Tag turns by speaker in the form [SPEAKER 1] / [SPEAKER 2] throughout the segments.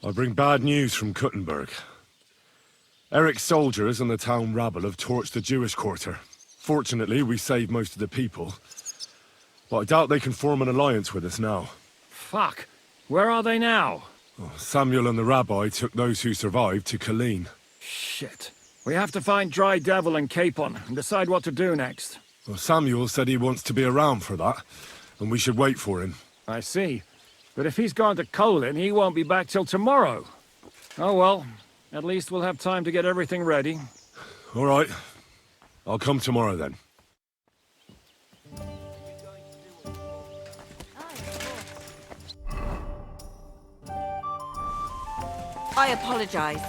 [SPEAKER 1] I bring bad news from Kuttenberg. Eric's soldiers and the town rabble have torched the Jewish quarter. Fortunately, we saved most of the people. But I doubt they can form an alliance with us now.
[SPEAKER 2] Fuck. Where are they now?
[SPEAKER 1] Oh, Samuel and the rabbi took those who survived to Colleen.
[SPEAKER 2] Shit. We have to find Dry Devil and Capon and decide what to do next.
[SPEAKER 1] Well, Samuel said he wants to be around for that, and we should wait for him.
[SPEAKER 2] I see. But if he's gone to Colin, he won't be back till tomorrow. Oh well. At least we'll have time to get everything ready.
[SPEAKER 1] All right. I'll come tomorrow then.
[SPEAKER 3] I apologize.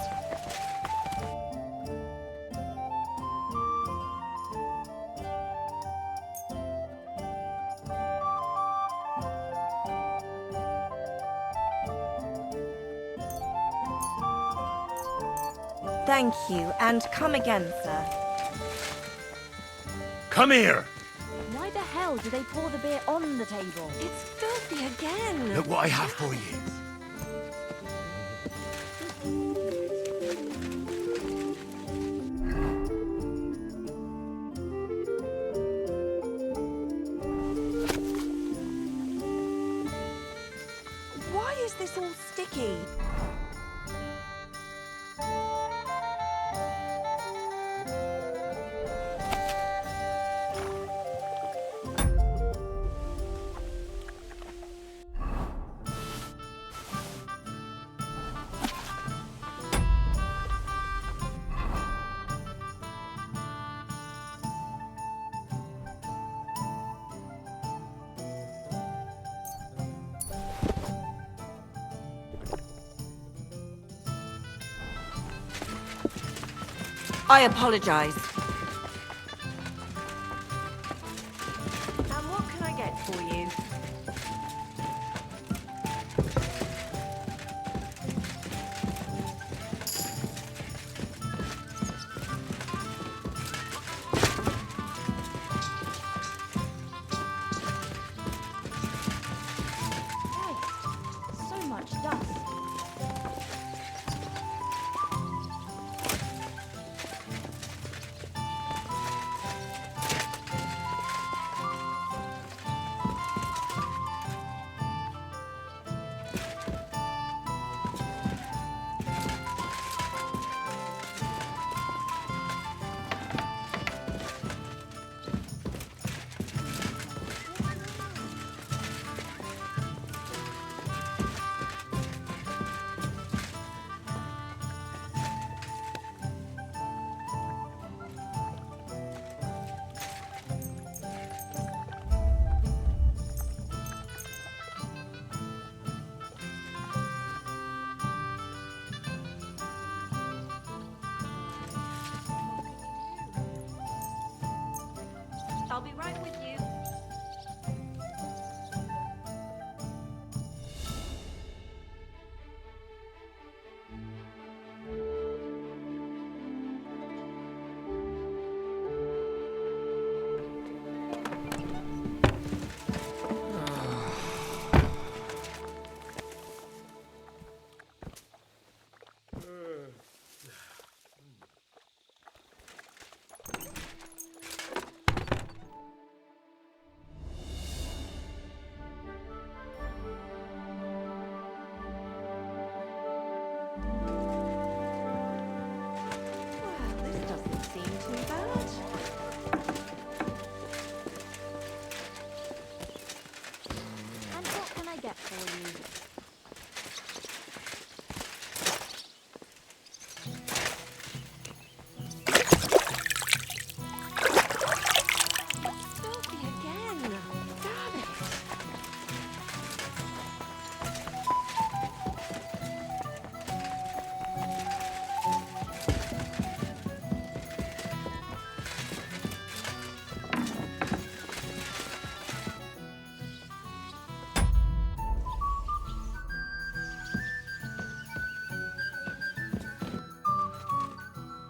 [SPEAKER 3] Thank you, and come again, sir.
[SPEAKER 1] Come here!
[SPEAKER 4] Why the hell do they pour the beer on the table?
[SPEAKER 3] It's filthy again.
[SPEAKER 1] Look what I have for you.
[SPEAKER 3] Why is this all sticky? I apologize. And what can I get for you?
[SPEAKER 4] Christ, so much dust. I'll be right with you.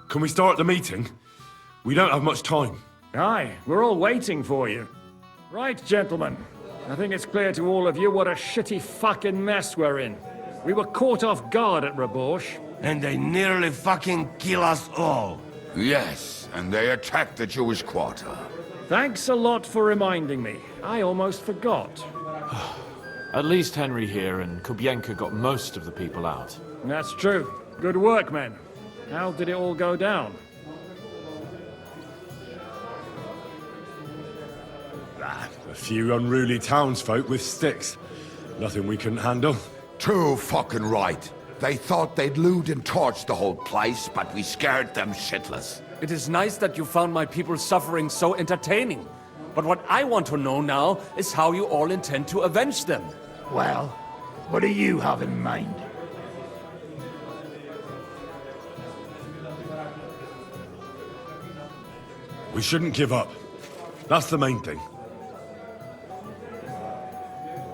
[SPEAKER 1] Can we start the meeting? We don't have much time.
[SPEAKER 2] Aye, we're all waiting for you. Right, gentlemen. I think it's clear to all of you what a shitty fucking mess we're in. We were caught off guard at Rabosh.
[SPEAKER 5] And they nearly fucking kill us all.
[SPEAKER 6] Yes, and they attacked the Jewish quarter.
[SPEAKER 2] Thanks a lot for reminding me. I almost forgot.
[SPEAKER 7] At least Henry here and Kubienka got most of the people out.
[SPEAKER 2] That's true. Good work, men. How did it all go down?
[SPEAKER 1] A few unruly townsfolk with sticks. Nothing we couldn't handle.
[SPEAKER 6] Too fucking right. They thought they'd loot and torch the whole place, but we scared them shitless.
[SPEAKER 8] It is nice that you found my people's suffering so entertaining. But what I want to know now is how you all intend to avenge them.
[SPEAKER 9] Well, what do you have in mind?
[SPEAKER 1] We shouldn't give up. That's the main thing.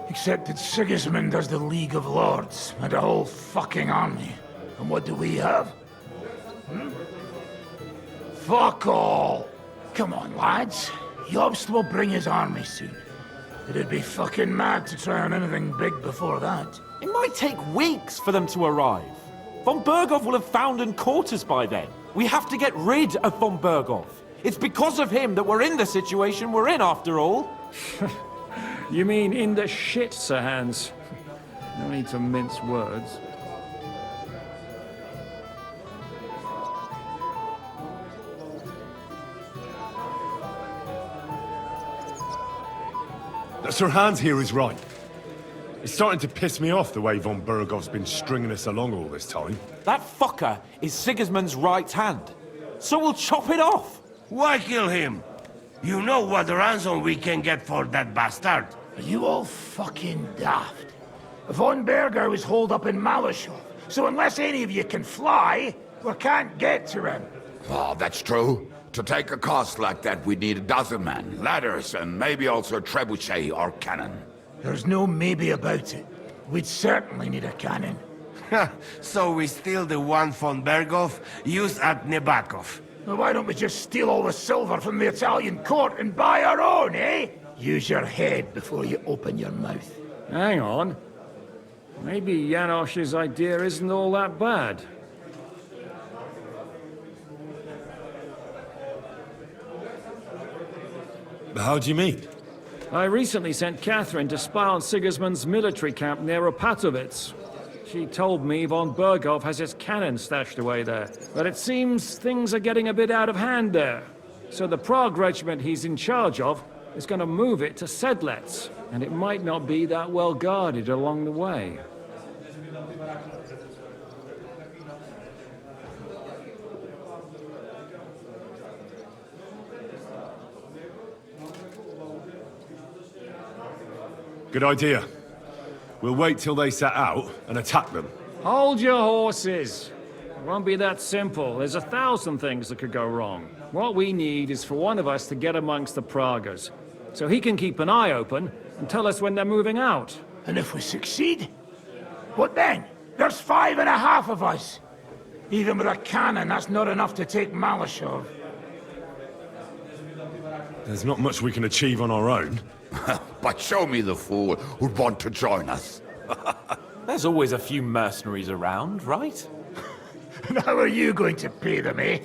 [SPEAKER 9] Except that Sigismund has the League of Lords and a whole fucking army. And what do we have? Fuck all! Come on, lads. Jobst will bring his army soon. It'd be fucking mad to try on anything big before that.
[SPEAKER 7] It might take weeks for them to arrive. Von Bergov will have found and caught us by then. We have to get rid of Von Bergov. It's because of him that we're in the situation we're in, after all.
[SPEAKER 2] You mean in the shit, Sir Hans? No need to mince words.
[SPEAKER 1] Sir Hans here is right. It's starting to piss me off the way Von Bergov's been stringing us along all this time.
[SPEAKER 7] That fucker is Sigismund's right hand. So we'll chop it off.
[SPEAKER 5] Why kill him? You know what ransom we can get for that bastard.
[SPEAKER 9] Are you all fucking daft? Von Berger was holed up in Malashov, so unless any of you can fly, we can't get to him.
[SPEAKER 6] Oh, that's true. To take a cost like that, we'd need 12 men, ladders, and maybe also a trebuchet or cannon.
[SPEAKER 9] There's no maybe about it. We'd certainly need a cannon.
[SPEAKER 5] So we steal the one von Bergov used at Nebakov.
[SPEAKER 9] Well, why don't we just steal all the silver from the Italian court and buy our own, eh? Use your head before you open your mouth.
[SPEAKER 2] Hang on. Maybe Janosch's idea isn't all that bad.
[SPEAKER 1] How do you mean?
[SPEAKER 2] I recently sent Catherine to spy on Sigismund's military camp near Opatovitz. She told me Von Bergov has his cannon stashed away there. But it seems things are getting a bit out of hand there. So the Prague regiment he's in charge of is going to move it to Sedlets. And it might not be that well guarded along the way.
[SPEAKER 1] Good idea. We'll wait till they set out and attack them.
[SPEAKER 2] Hold your horses. It won't be that simple. There's 1,000 things that could go wrong. What we need is for one of us to get amongst the Pragas, so he can keep an eye open and tell us when they're moving out.
[SPEAKER 9] And if we succeed? What then? There's 5.5 of us. Even with a cannon, that's not enough to take Malashov.
[SPEAKER 1] There's not much we can achieve on our own.
[SPEAKER 6] But show me the fool who'd want to join us.
[SPEAKER 7] There's always a few mercenaries around, right?
[SPEAKER 9] And how are you going to pay them, eh?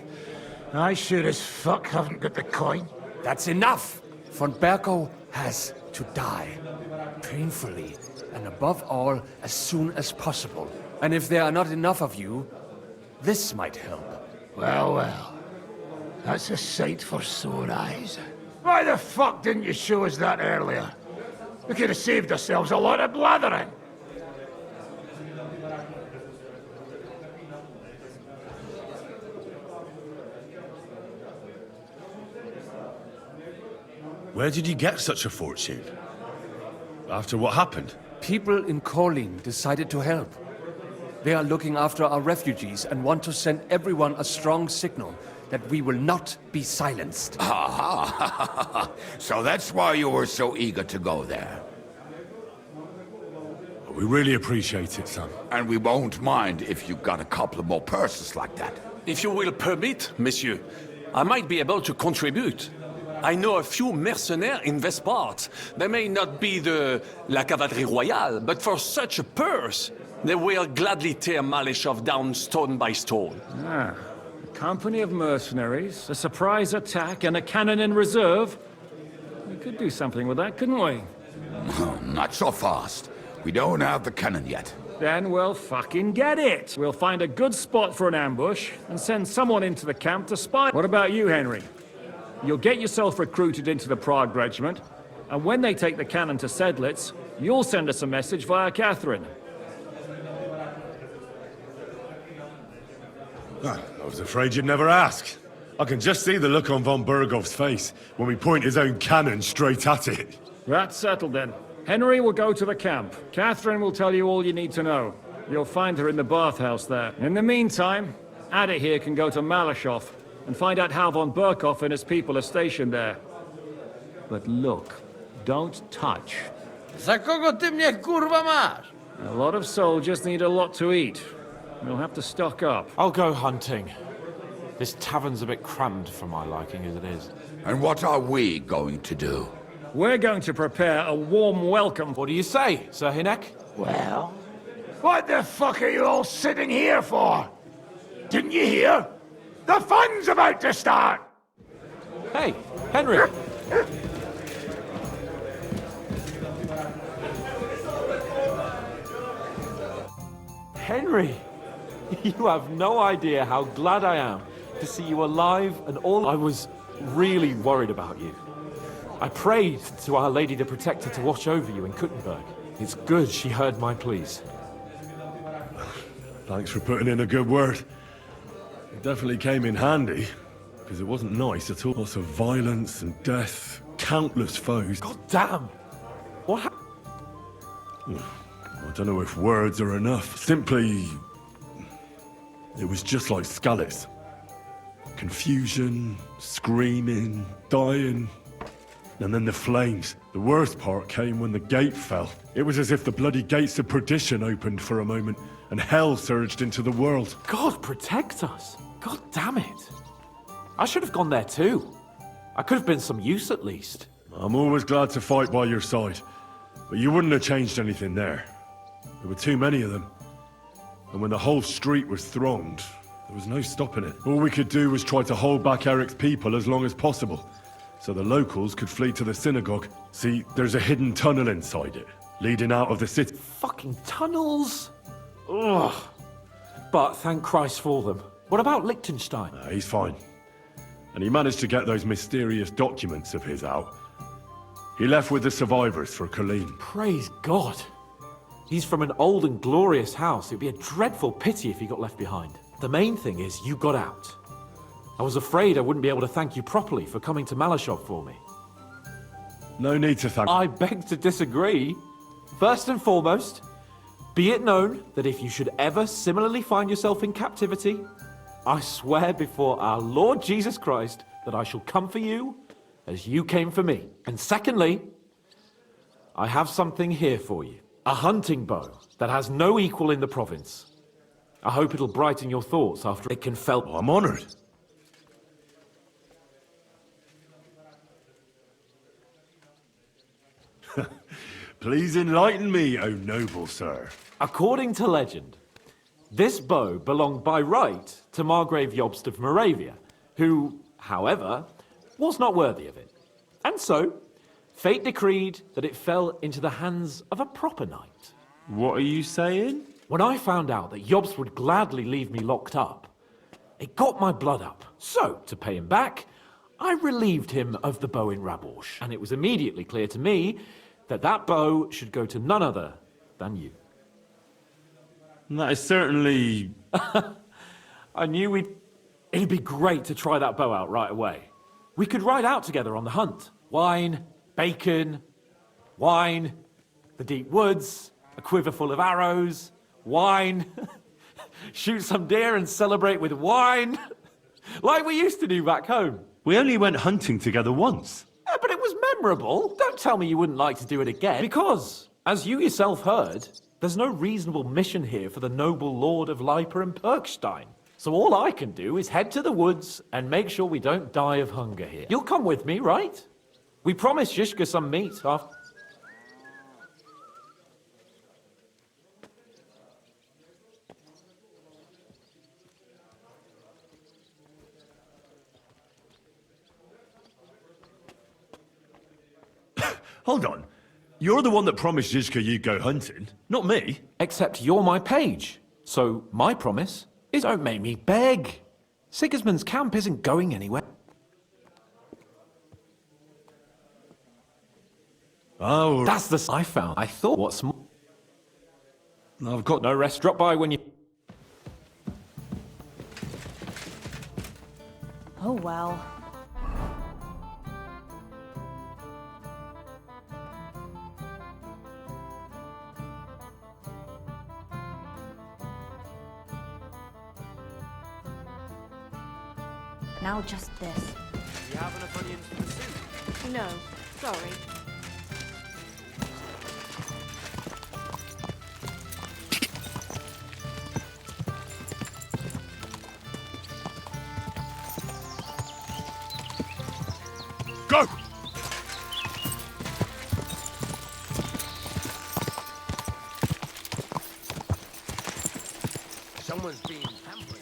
[SPEAKER 9] I sure as fuck haven't got the coin.
[SPEAKER 8] That's enough! Von Bergov has to die. Painfully, and above all, as soon as possible. And if there are not enough of you, this might help.
[SPEAKER 9] Well, well. That's a sight for sore eyes. Why the fuck didn't you show us that earlier? We could have saved ourselves a lot of blathering.
[SPEAKER 1] Where did you get such a fortune? After what happened?
[SPEAKER 8] People in Kolin decided to help. They are looking after our refugees and want to send everyone a strong signal that we will not be silenced.
[SPEAKER 6] Aha! So that's why you were so eager to go there.
[SPEAKER 1] We really appreciate it, son.
[SPEAKER 6] And we won't mind if you got a couple more purses like that.
[SPEAKER 10] If you will permit, monsieur, I might be able to contribute. I know a few mercenaires in Vespart. They may not be la cavalerie royale, but for such a purse, They will gladly tear Malishov down stone by stone.
[SPEAKER 2] Ah, a company of mercenaries, a surprise attack, and a cannon in reserve. We could do something with that, couldn't we?
[SPEAKER 6] Not so fast. We don't have the cannon yet.
[SPEAKER 2] Then we'll fucking get it. We'll find a good spot for an ambush and send someone into the camp to spy. What about you, Henry? You'll get yourself recruited into the Prague regiment, and when they take the cannon to Sedlitz, you'll send us a message via Catherine.
[SPEAKER 1] I was afraid you'd never ask. I can just see the look on von Bergov's face when we point his own cannon straight at it.
[SPEAKER 2] That's settled then. Henry will go to the camp. Catherine will tell you all you need to know. You'll find her in the bathhouse there. In the meantime, Ada here can go to Malashov and find out how von Berkov and his people are stationed there. But look, don't touch.
[SPEAKER 11] Za kogo ty mnie kurwa masz?
[SPEAKER 2] A lot of soldiers need a lot to eat. We'll have to stock up.
[SPEAKER 7] I'll go hunting. This tavern's a bit crammed for my liking as it is.
[SPEAKER 6] And what are we going to do?
[SPEAKER 2] We're going to prepare a warm welcome.
[SPEAKER 7] What do you say, Sir Hinek?
[SPEAKER 9] Well, what the fuck are you all sitting here for? Didn't you hear? The fun's about to start!
[SPEAKER 7] Hey, Henry! Henry! You have no idea how glad I am to see you alive and all. I was really worried about you. I prayed to Our Lady the Protector to watch over you in Kuttenberg. It's good she heard my pleas.
[SPEAKER 1] Thanks for putting in a good word. It definitely came in handy, because it wasn't nice at all. Lots of violence and death, countless foes.
[SPEAKER 7] God damn! What happened?
[SPEAKER 1] I don't know if words are enough. Simply, it was just like Skalitz. Confusion, screaming, dying, and then the flames. The worst part came when the gate fell. It was as if the bloody gates of perdition opened for a moment, and hell surged into the world.
[SPEAKER 7] God protect us! God damn it! I should have gone there too. I could have been some use at least.
[SPEAKER 1] I'm always glad to fight by your side, but you wouldn't have changed anything there. There were too many of them. And when the whole street was thronged, there was no stopping it. All we could do was try to hold back Eric's people as long as possible, so the locals could flee to the synagogue. See, there's a hidden tunnel inside it, leading out of the city.
[SPEAKER 7] Fucking tunnels! Ugh. But thank Christ for them. What about Liechtenstein?
[SPEAKER 1] He's fine. And he managed to get those mysterious documents of his out. He left with the survivors for Colleen.
[SPEAKER 7] Praise God. He's from an old and glorious house. It'd be a dreadful pity if he got left behind. The main thing is you got out. I was afraid I wouldn't be able to thank you properly for coming to Malashov for me.
[SPEAKER 1] No need to thank...
[SPEAKER 7] I beg to disagree. First and foremost, be it known that if you should ever similarly find yourself in captivity, I swear before our Lord Jesus Christ that I shall come for you as you came for me. And secondly, I have something here for you. A hunting bow that has no equal in the province. I hope it'll brighten your thoughts after it can felt...
[SPEAKER 1] Oh, I'm honored. Please enlighten me, O noble sir.
[SPEAKER 7] According to legend, this bow belonged by right to Margrave Jobst of Moravia, who, however, was not worthy of it. And so, fate decreed that it fell into the hands of a proper knight.
[SPEAKER 1] What are you saying?
[SPEAKER 7] When I found out that Jobst would gladly leave me locked up, it got my blood up. So, to pay him back, I relieved him of the bow in Raborsch, and it was immediately clear to me that that bow should go to none other than you.
[SPEAKER 1] That is certainly...
[SPEAKER 7] I knew it'd be great to try that bow out right away. We could ride out together on the hunt. Wine, bacon, wine, the deep woods, a quiver full of arrows, wine, shoot some deer and celebrate with wine, like we used to do back home.
[SPEAKER 1] We only went hunting together once.
[SPEAKER 7] Yeah, but it was memorable. Don't tell me you wouldn't like to do it again. Because, as you yourself heard, there's no reasonable mission here for the noble lord of Leiper and Perkstein. So all I can do is head to the woods and make sure we don't die of hunger here. You'll come with me, right? We promised Shishka some meat after...
[SPEAKER 12] Hold on. You're the one that promised Zizka you'd go hunting, not me.
[SPEAKER 7] Except you're my page. So my promise is don't make me beg. Sigismund's camp isn't going anywhere.
[SPEAKER 12] Oh,
[SPEAKER 7] that's the I found. I thought, what's more?
[SPEAKER 12] I've got
[SPEAKER 7] no rest. Drop by when you...
[SPEAKER 4] Oh, well. Now just this.
[SPEAKER 8] Do you have enough onions for the soup?
[SPEAKER 3] No, sorry.
[SPEAKER 1] Go!
[SPEAKER 5] Someone's being pampered.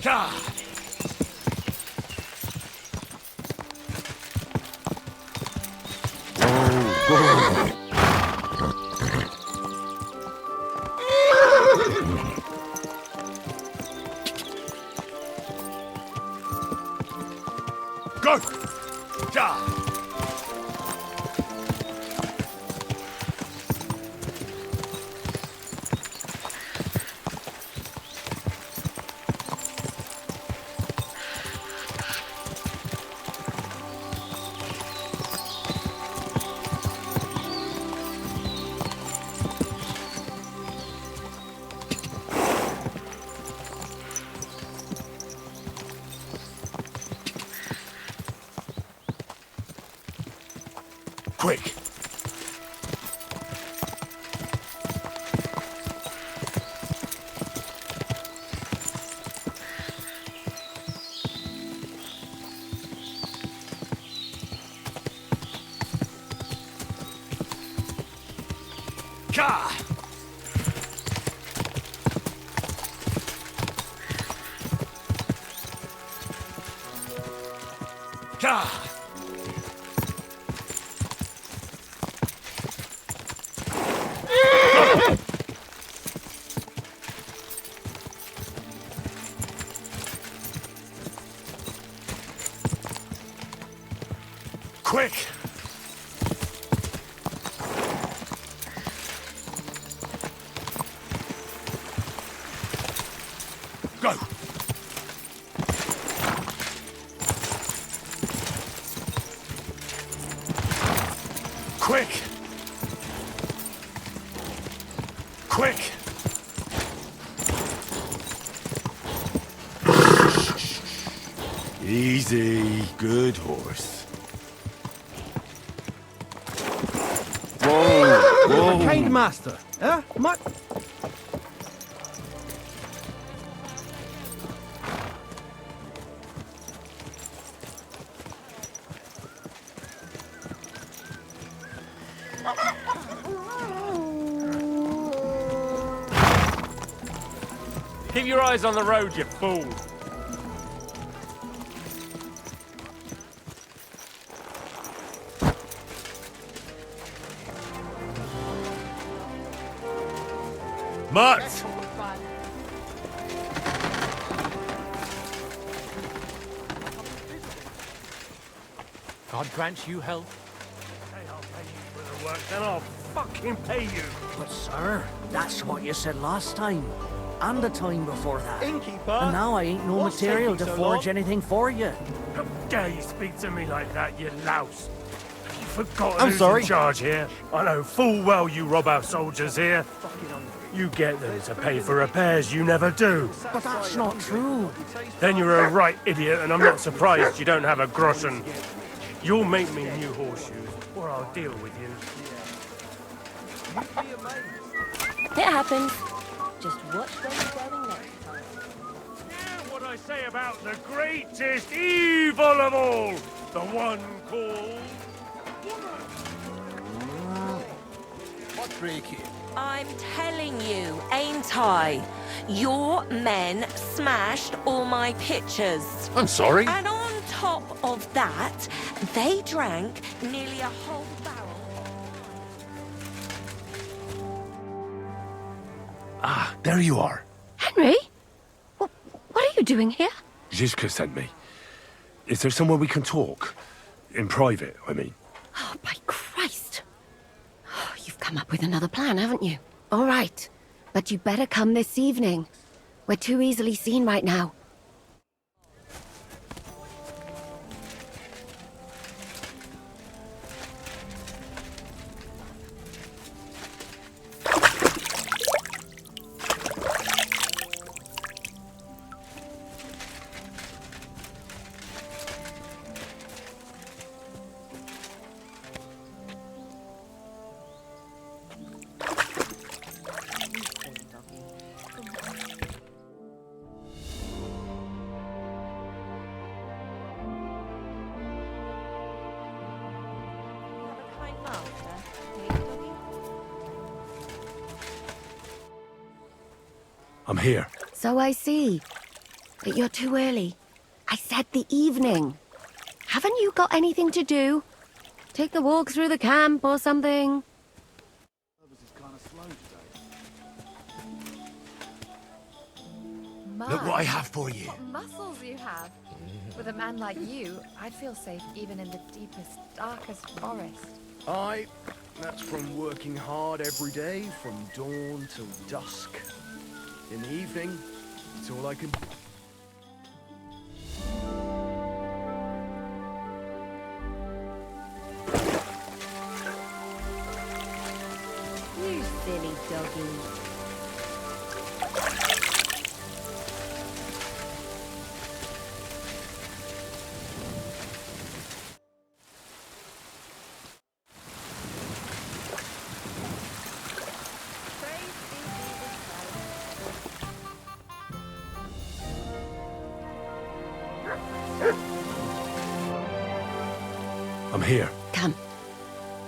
[SPEAKER 1] God! Go! Ja! Quick! Ka! Ka! Quick! Go! Quick! Quick! Easy, good horse.
[SPEAKER 11] My kind master, eh?
[SPEAKER 8] Keep your eyes on the road, you fool.
[SPEAKER 1] Mutt!
[SPEAKER 8] God grant you health.
[SPEAKER 11] Hey, I'll pay you for the work, then I'll fucking pay you.
[SPEAKER 13] But sir, that's what you said last time. And the time before that.
[SPEAKER 11] Innkeeper!
[SPEAKER 13] And now I ain't no
[SPEAKER 11] What's
[SPEAKER 13] material
[SPEAKER 11] taking
[SPEAKER 13] to
[SPEAKER 11] so
[SPEAKER 13] forge
[SPEAKER 11] long?
[SPEAKER 13] anything for you.
[SPEAKER 11] How dare you speak to me like that, you louse? Have you forgotten
[SPEAKER 13] I'm
[SPEAKER 11] who's
[SPEAKER 13] sorry.
[SPEAKER 11] in charge here? I know full well you rob our soldiers here. You get them to pay for repairs you never do.
[SPEAKER 13] But that's not true.
[SPEAKER 11] Then you're a right idiot, and I'm not surprised you don't have a groschen. You'll make me new horseshoes, or I'll deal with you.
[SPEAKER 4] It happens. Just watch where you're going next time.
[SPEAKER 11] Yeah, what I say about the greatest evil of all? The one called...
[SPEAKER 9] What break here?
[SPEAKER 3] I'm telling you, ain't I? Your men smashed all my pictures.
[SPEAKER 9] I'm sorry.
[SPEAKER 3] And on top of that, they drank nearly a whole barrel.
[SPEAKER 12] Ah, there you are.
[SPEAKER 14] Henry? What are you doing here?
[SPEAKER 1] Zizka sent me. Is there somewhere we can talk? In private, I mean.
[SPEAKER 14] Oh, by Christ. Oh, you've come up with another plan, haven't you? All right. But you better come this evening. We're too easily seen right now.
[SPEAKER 1] I'm here.
[SPEAKER 14] So I see. But you're too early. I said the evening. Haven't you got anything to do? Take the walk through the camp or something?
[SPEAKER 9] Look what I have for you.
[SPEAKER 15] What muscles you have. With a man like you, I'd feel safe even in the deepest, darkest forest.
[SPEAKER 16] Aye, that's from working hard every day, from dawn till dusk. In the evening, it's all I can...
[SPEAKER 14] You silly doggy.
[SPEAKER 1] I'm here.
[SPEAKER 14] Come.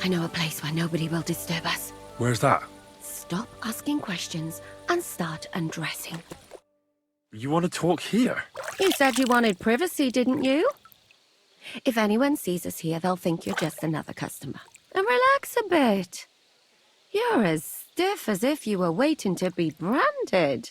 [SPEAKER 14] I know a place where nobody will disturb us.
[SPEAKER 1] Where's that?
[SPEAKER 14] Stop asking questions and start undressing.
[SPEAKER 1] You want to talk here?
[SPEAKER 14] You said you wanted privacy, didn't you? If anyone sees us here, they'll think you're just another customer. And relax a bit. You're as stiff as if you were waiting to be branded.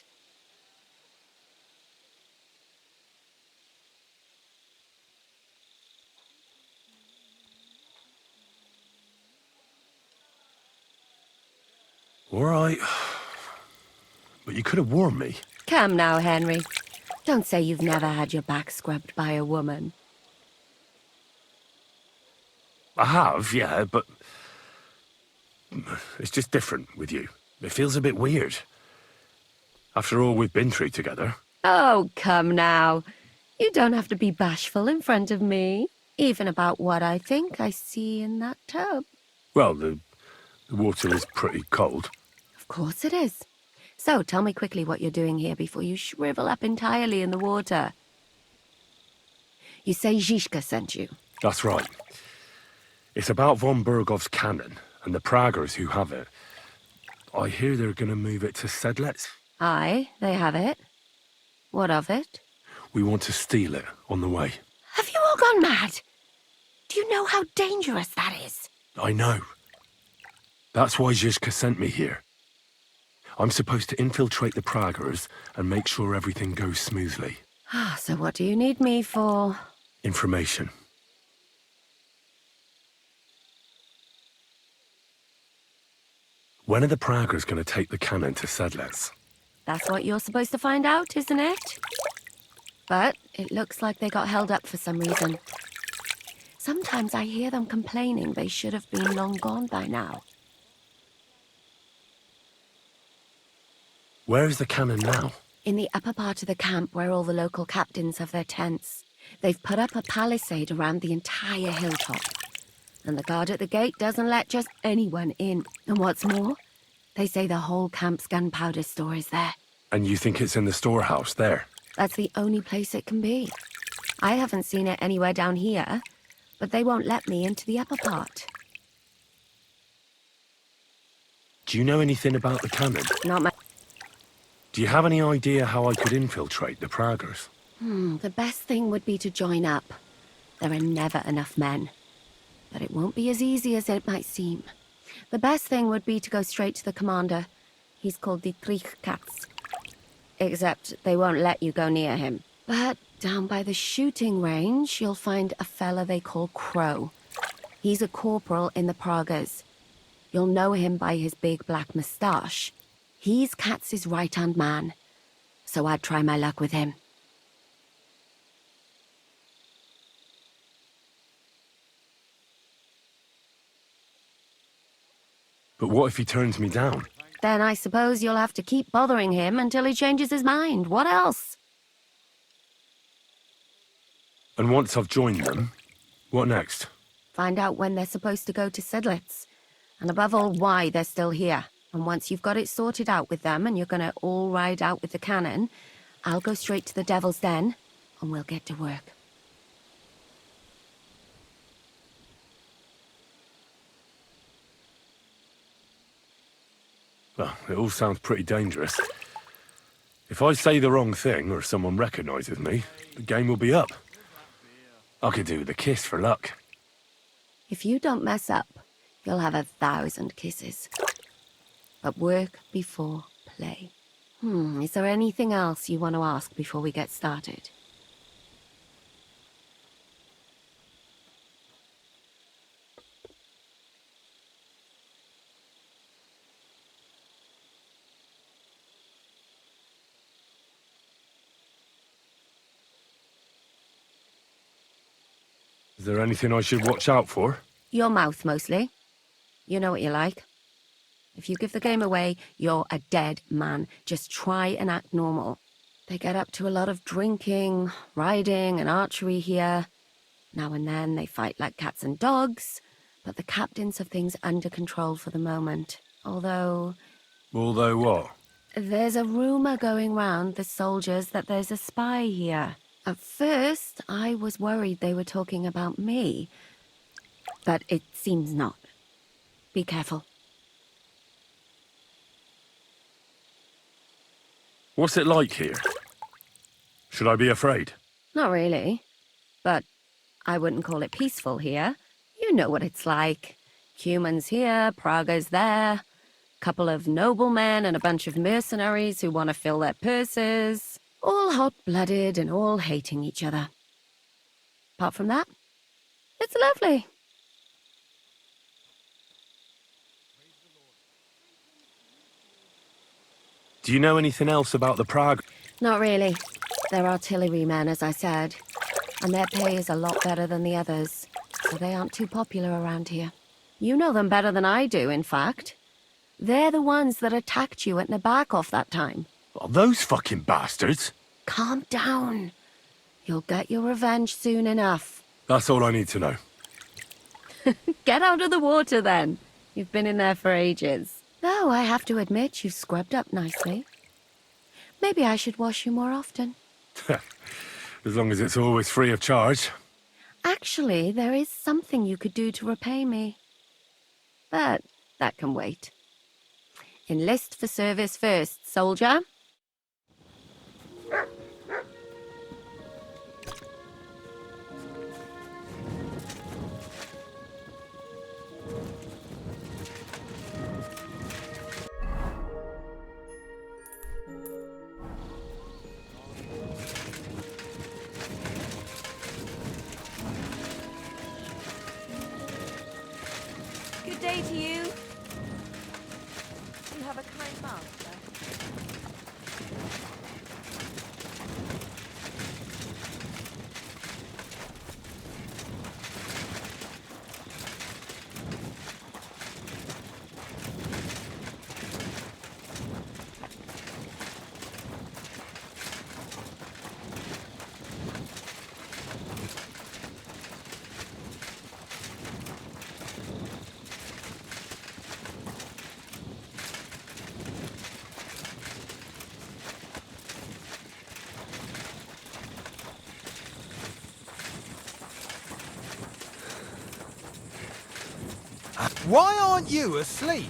[SPEAKER 1] All right. But you could have warned me.
[SPEAKER 14] Come now, Henry. Don't say you've never had your back scrubbed by a woman.
[SPEAKER 1] I have, yeah, but... it's just different with you. It feels a bit weird. After all we've been through together.
[SPEAKER 14] Oh, come now. You don't have to be bashful in front of me. Even about what I think I see in that tub.
[SPEAKER 1] Well, the water is pretty cold.
[SPEAKER 14] Of course it is. So, tell me quickly what you're doing here before you shrivel up entirely in the water. You say Zizka sent you?
[SPEAKER 1] That's right. It's about von Bergov's cannon and the Praggers who have it. I hear they're going to move it to Sedlec.
[SPEAKER 14] Aye, they have it. What of it?
[SPEAKER 1] We want to steal it on the way.
[SPEAKER 14] Have you all gone mad? Do you know how dangerous that is?
[SPEAKER 1] I know. That's why Zizka sent me here. I'm supposed to infiltrate the Praggers and make sure everything goes smoothly.
[SPEAKER 14] Ah, so what do you need me for?
[SPEAKER 1] Information. When are the Praggers going to take the cannon to Sedlec?
[SPEAKER 14] That's what you're supposed to find out, isn't it? But it looks like they got held up for some reason. Sometimes I hear them complaining they should have been long gone by now.
[SPEAKER 1] Where is the cannon now?
[SPEAKER 14] In the upper part of the camp where all the local captains have their tents. They've put up a palisade around the entire hilltop. And the guard at the gate doesn't let just anyone in. And what's more, they say the whole camp's gunpowder store is there.
[SPEAKER 1] And you think it's in the storehouse there?
[SPEAKER 14] That's the only place it can be. I haven't seen it anywhere down here, but they won't let me into the upper part.
[SPEAKER 1] Do you know anything about the cannon?
[SPEAKER 14] Not much.
[SPEAKER 1] Do you have any idea how I could infiltrate the Praggers?
[SPEAKER 14] The best thing would be to join up. There are never enough men. But it won't be as easy as it might seem. The best thing would be to go straight to the commander. He's called DWak. Except they won't let you go near him. But down by the shooting range, you'll find a fella they call Crow. He's a corporal in the Praggers. You'll know him by his big black moustache. He's Katz's right-hand man. So I'd try my luck with him.
[SPEAKER 1] But what if he turns me down?
[SPEAKER 14] Then I suppose you'll have to keep bothering him until he changes his mind. What else?
[SPEAKER 1] And once I've joined them, what next?
[SPEAKER 14] Find out when they're supposed to go to Sedlitz. And above all, why they're still here. And once you've got it sorted out with them and you're gonna all ride out with the cannon, I'll go straight to the Devil's Den and we'll get to work.
[SPEAKER 1] Well, it all sounds pretty dangerous. If I say the wrong thing or someone recognizes me, the game will be up. I could do with a kiss for luck.
[SPEAKER 14] If you don't mess up, you'll have 1,000 kisses. But work before play. Is there anything else you want to ask before we get started?
[SPEAKER 1] Is there anything I should watch out for?
[SPEAKER 14] Your mouth, mostly. You know what you like. If you give the game away, you're a dead man. Just try and act normal. They get up to a lot of drinking, riding, and archery here. Now and then they fight like cats and dogs, but the captains have things under control for the moment. Although
[SPEAKER 1] what?
[SPEAKER 14] There's a rumor going round the soldiers that there's a spy here. At first, I was worried they were talking about me, but it seems not. Be careful.
[SPEAKER 1] What's it like here? Should I be afraid?
[SPEAKER 14] Not really, but I wouldn't call it peaceful here. You know what it's like. Humans here, Prague's there. Couple of noblemen and a bunch of mercenaries who want to fill their purses. All hot-blooded and all hating each other. Apart from that, it's lovely.
[SPEAKER 1] Do you know anything else about the Prague?
[SPEAKER 14] Not really. They're artillerymen, as I said. And their pay is a lot better than the others, so they aren't too popular around here. You know them better than I do, in fact. They're the ones that attacked you at Nebakov that time.
[SPEAKER 1] Oh, those fucking bastards!
[SPEAKER 14] Calm down. You'll get your revenge soon enough.
[SPEAKER 1] That's all I need to know.
[SPEAKER 14] Get out of the water, then. You've been in there for ages. Though I have to admit you've scrubbed up nicely. Maybe I should wash you more often.
[SPEAKER 1] As long as it's always free of charge.
[SPEAKER 14] Actually, there is something you could do to repay me. But that can wait. Enlist for service first, soldier.
[SPEAKER 3] Good day to you. You have a kind master.
[SPEAKER 17] Why aren't you asleep?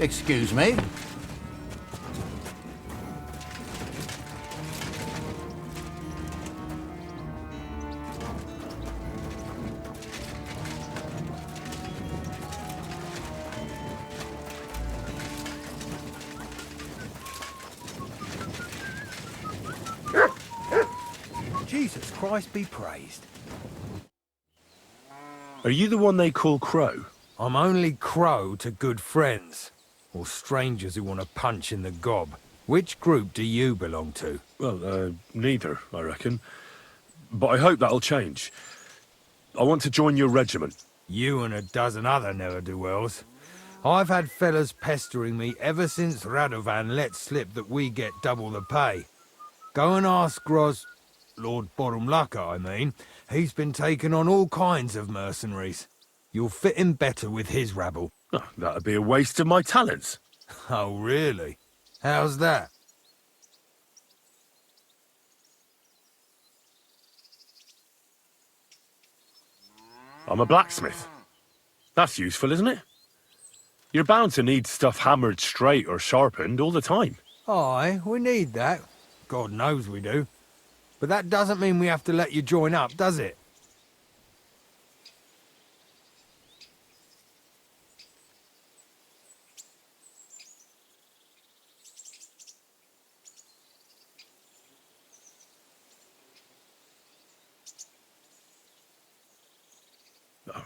[SPEAKER 9] Excuse me?
[SPEAKER 17] Jesus Christ be praised.
[SPEAKER 12] Are you the one they call Crow?
[SPEAKER 17] I'm only Crow to good friends, or strangers who want to punch in the gob. Which group do you belong to?
[SPEAKER 1] Well, neither, I reckon. But I hope that'll change. I want to join your regiment.
[SPEAKER 17] You and a dozen other ne'er-do-wells. I've had fellas pestering me ever since Radovan let slip that we get double the pay. Go and ask Lord Borumlaka, I mean. He's been taking on all kinds of mercenaries. You'll fit in better with his rabble.
[SPEAKER 1] Oh, that'd be a waste of my talents.
[SPEAKER 17] Oh, really? How's that?
[SPEAKER 1] I'm a blacksmith. That's useful, isn't it? You're bound to need stuff hammered straight or sharpened all the time.
[SPEAKER 17] Aye, we need that. God knows we do. But that doesn't mean we have to let you join up, does it?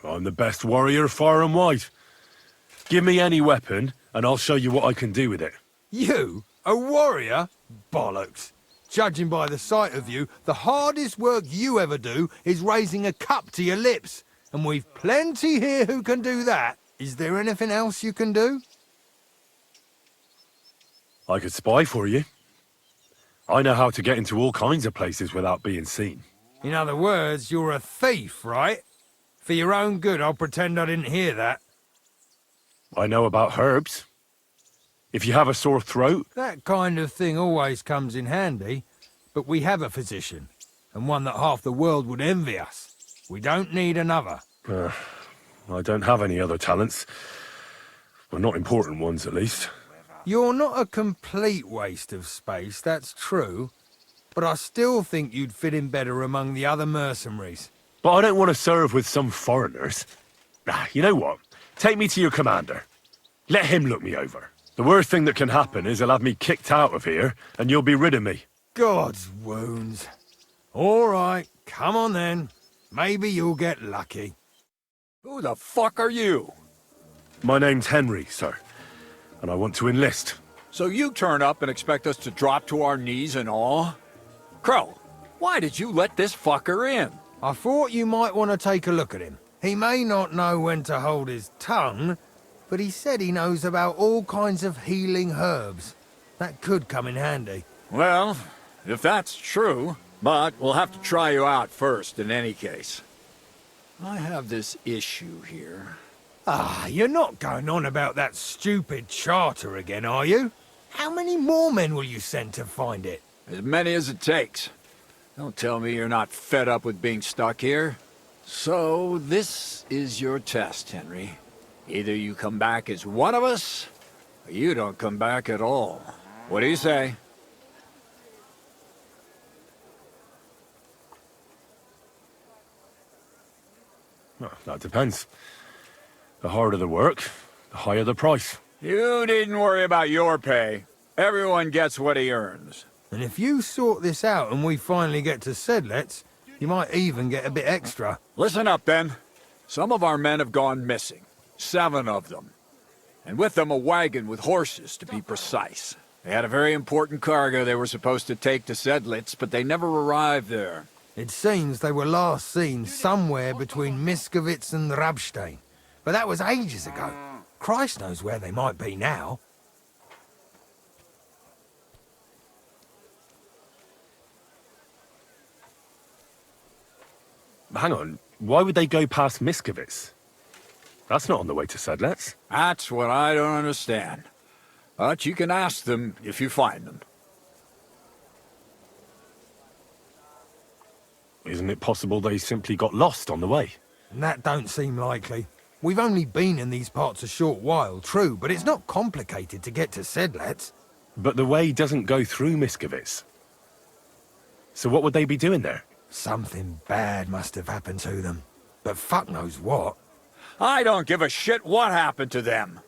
[SPEAKER 1] I'm the best warrior far and wide. Give me any weapon, and I'll show you what I can do with it.
[SPEAKER 17] You? A warrior? Bollocks. Judging by the sight of you, the hardest work you ever do is raising a cup to your lips. And we've plenty here who can do that. Is there anything else you can do?
[SPEAKER 1] I could spy for you. I know how to get into all kinds of places without being seen.
[SPEAKER 17] In other words, you're a thief, right? For your own good, I'll pretend I didn't hear that.
[SPEAKER 1] I know about herbs. If you have a sore throat...
[SPEAKER 17] That kind of thing always comes in handy. But we have a physician, and one that half the world would envy us. We don't need another.
[SPEAKER 1] I don't have any other talents. Well, not important ones, at least.
[SPEAKER 17] You're not a complete waste of space, that's true. But I still think you'd fit in better among the other mercenaries.
[SPEAKER 1] But I don't want to serve with some foreigners. You know what? Take me to your commander. Let him look me over. The worst thing that can happen is he'll have me kicked out of here, and you'll be rid of me.
[SPEAKER 17] God's wounds. All right, come on then. Maybe you'll get lucky.
[SPEAKER 18] Who the fuck are you?
[SPEAKER 1] My name's Henry, sir, and I want to enlist.
[SPEAKER 18] So you turn up and expect us to drop to our knees in awe? Crow, why did you let this fucker in?
[SPEAKER 17] I thought you might want to take a look at him. He may not know when to hold his tongue, but he said he knows about all kinds of healing herbs. That could come in handy.
[SPEAKER 18] Well, if that's true, but we'll have to try you out first in any case. I have this issue here.
[SPEAKER 17] Ah, you're not going on about that stupid charter again, are you? How many more men will you send to find it?
[SPEAKER 18] As many as it takes. Don't tell me you're not fed up with being stuck here. So, this is your test, Henry. Either you come back as one of us, or you don't come back at all. What do you say?
[SPEAKER 1] Well, that depends. The harder the work, the higher the price.
[SPEAKER 18] You needn't worry about your pay. Everyone gets what he earns.
[SPEAKER 17] And if you sort this out and we finally get to Sedlets, You might even get a bit extra.
[SPEAKER 18] Listen up, then. Some of our men have gone missing. 7 of them. And with them a wagon with horses, to be precise. They had a very important cargo they were supposed to take to Sedlitz, but they never arrived there.
[SPEAKER 17] It seems they were last seen somewhere between Miskovitz and Rabstein. But that was ages ago. Christ knows where they might be now.
[SPEAKER 1] Hang on, why would they go past Miskovitz? That's not on the way to Sedlitz.
[SPEAKER 18] That's what I don't understand. But you can ask them if you find them.
[SPEAKER 1] Isn't it possible they simply got lost on the way?
[SPEAKER 17] That don't seem likely. We've only been in these parts a short while, true, but it's not complicated to get to Sedlitz.
[SPEAKER 1] But the way doesn't go through Miskovitz. So what would they be doing there?
[SPEAKER 17] Something bad must have happened to them. But fuck knows what.
[SPEAKER 18] I don't give a shit what happened to them.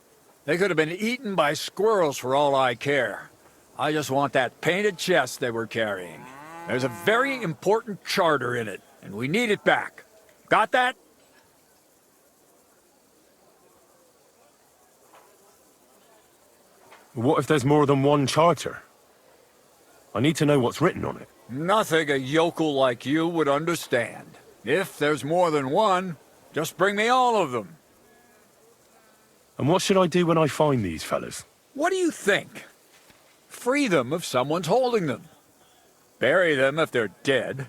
[SPEAKER 18] They could have been eaten by squirrels for all I care. I just want that painted chest they were carrying. There's a very important charter in it, and we need it back. Got that?
[SPEAKER 1] What if there's more than one charter? I need to know what's written on it.
[SPEAKER 18] Nothing a yokel like you would understand. If there's more than one, just bring me all of them.
[SPEAKER 1] And what should I do when I find these fellas?
[SPEAKER 18] What do you think? Free them if someone's holding them. Bury them if they're dead.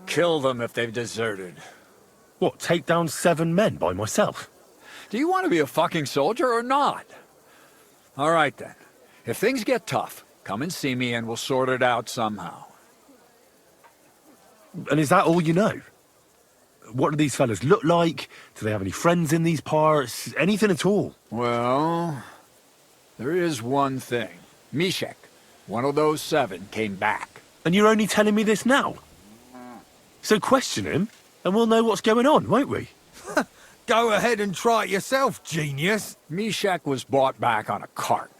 [SPEAKER 18] Kill them if they've deserted.
[SPEAKER 1] What, take down 7 men by myself?
[SPEAKER 18] Do you want to be a fucking soldier or not? All right then. If things get tough, come and see me and we'll sort it out somehow.
[SPEAKER 1] And is that all you know? What do these fellas look like? Do they have any friends in these parts? Anything at all?
[SPEAKER 18] Well, there is one thing. Mishek, one of those 7, came back.
[SPEAKER 1] And you're only telling me this now? So question him, and we'll know what's going on, won't we?
[SPEAKER 17] Go ahead and try it yourself, genius.
[SPEAKER 18] Mishek was brought back on a cart.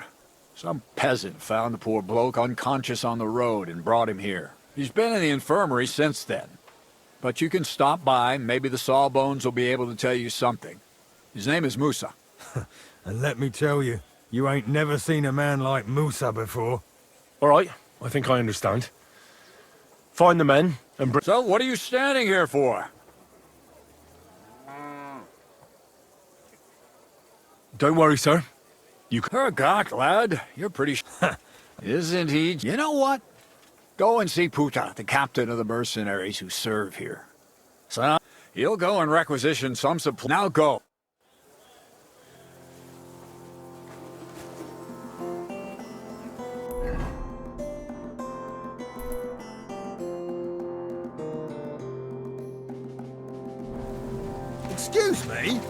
[SPEAKER 18] Some peasant found the poor bloke unconscious on the road and brought him here. He's been in the infirmary since then. But you can stop by, maybe the Sawbones will be able to tell you something. His name is Musa.
[SPEAKER 17] And let me tell you, you ain't never seen a man like Musa before.
[SPEAKER 1] All right, I think I understand. Find the men and bring...
[SPEAKER 18] So what are you standing here for?
[SPEAKER 1] Don't worry, sir.
[SPEAKER 18] Hergott, lad. You're pretty Isn't he? You know what? Go and see Puta, the captain of the mercenaries who serve here. So, he'll go and requisition some supply. Now go.
[SPEAKER 17] Excuse me?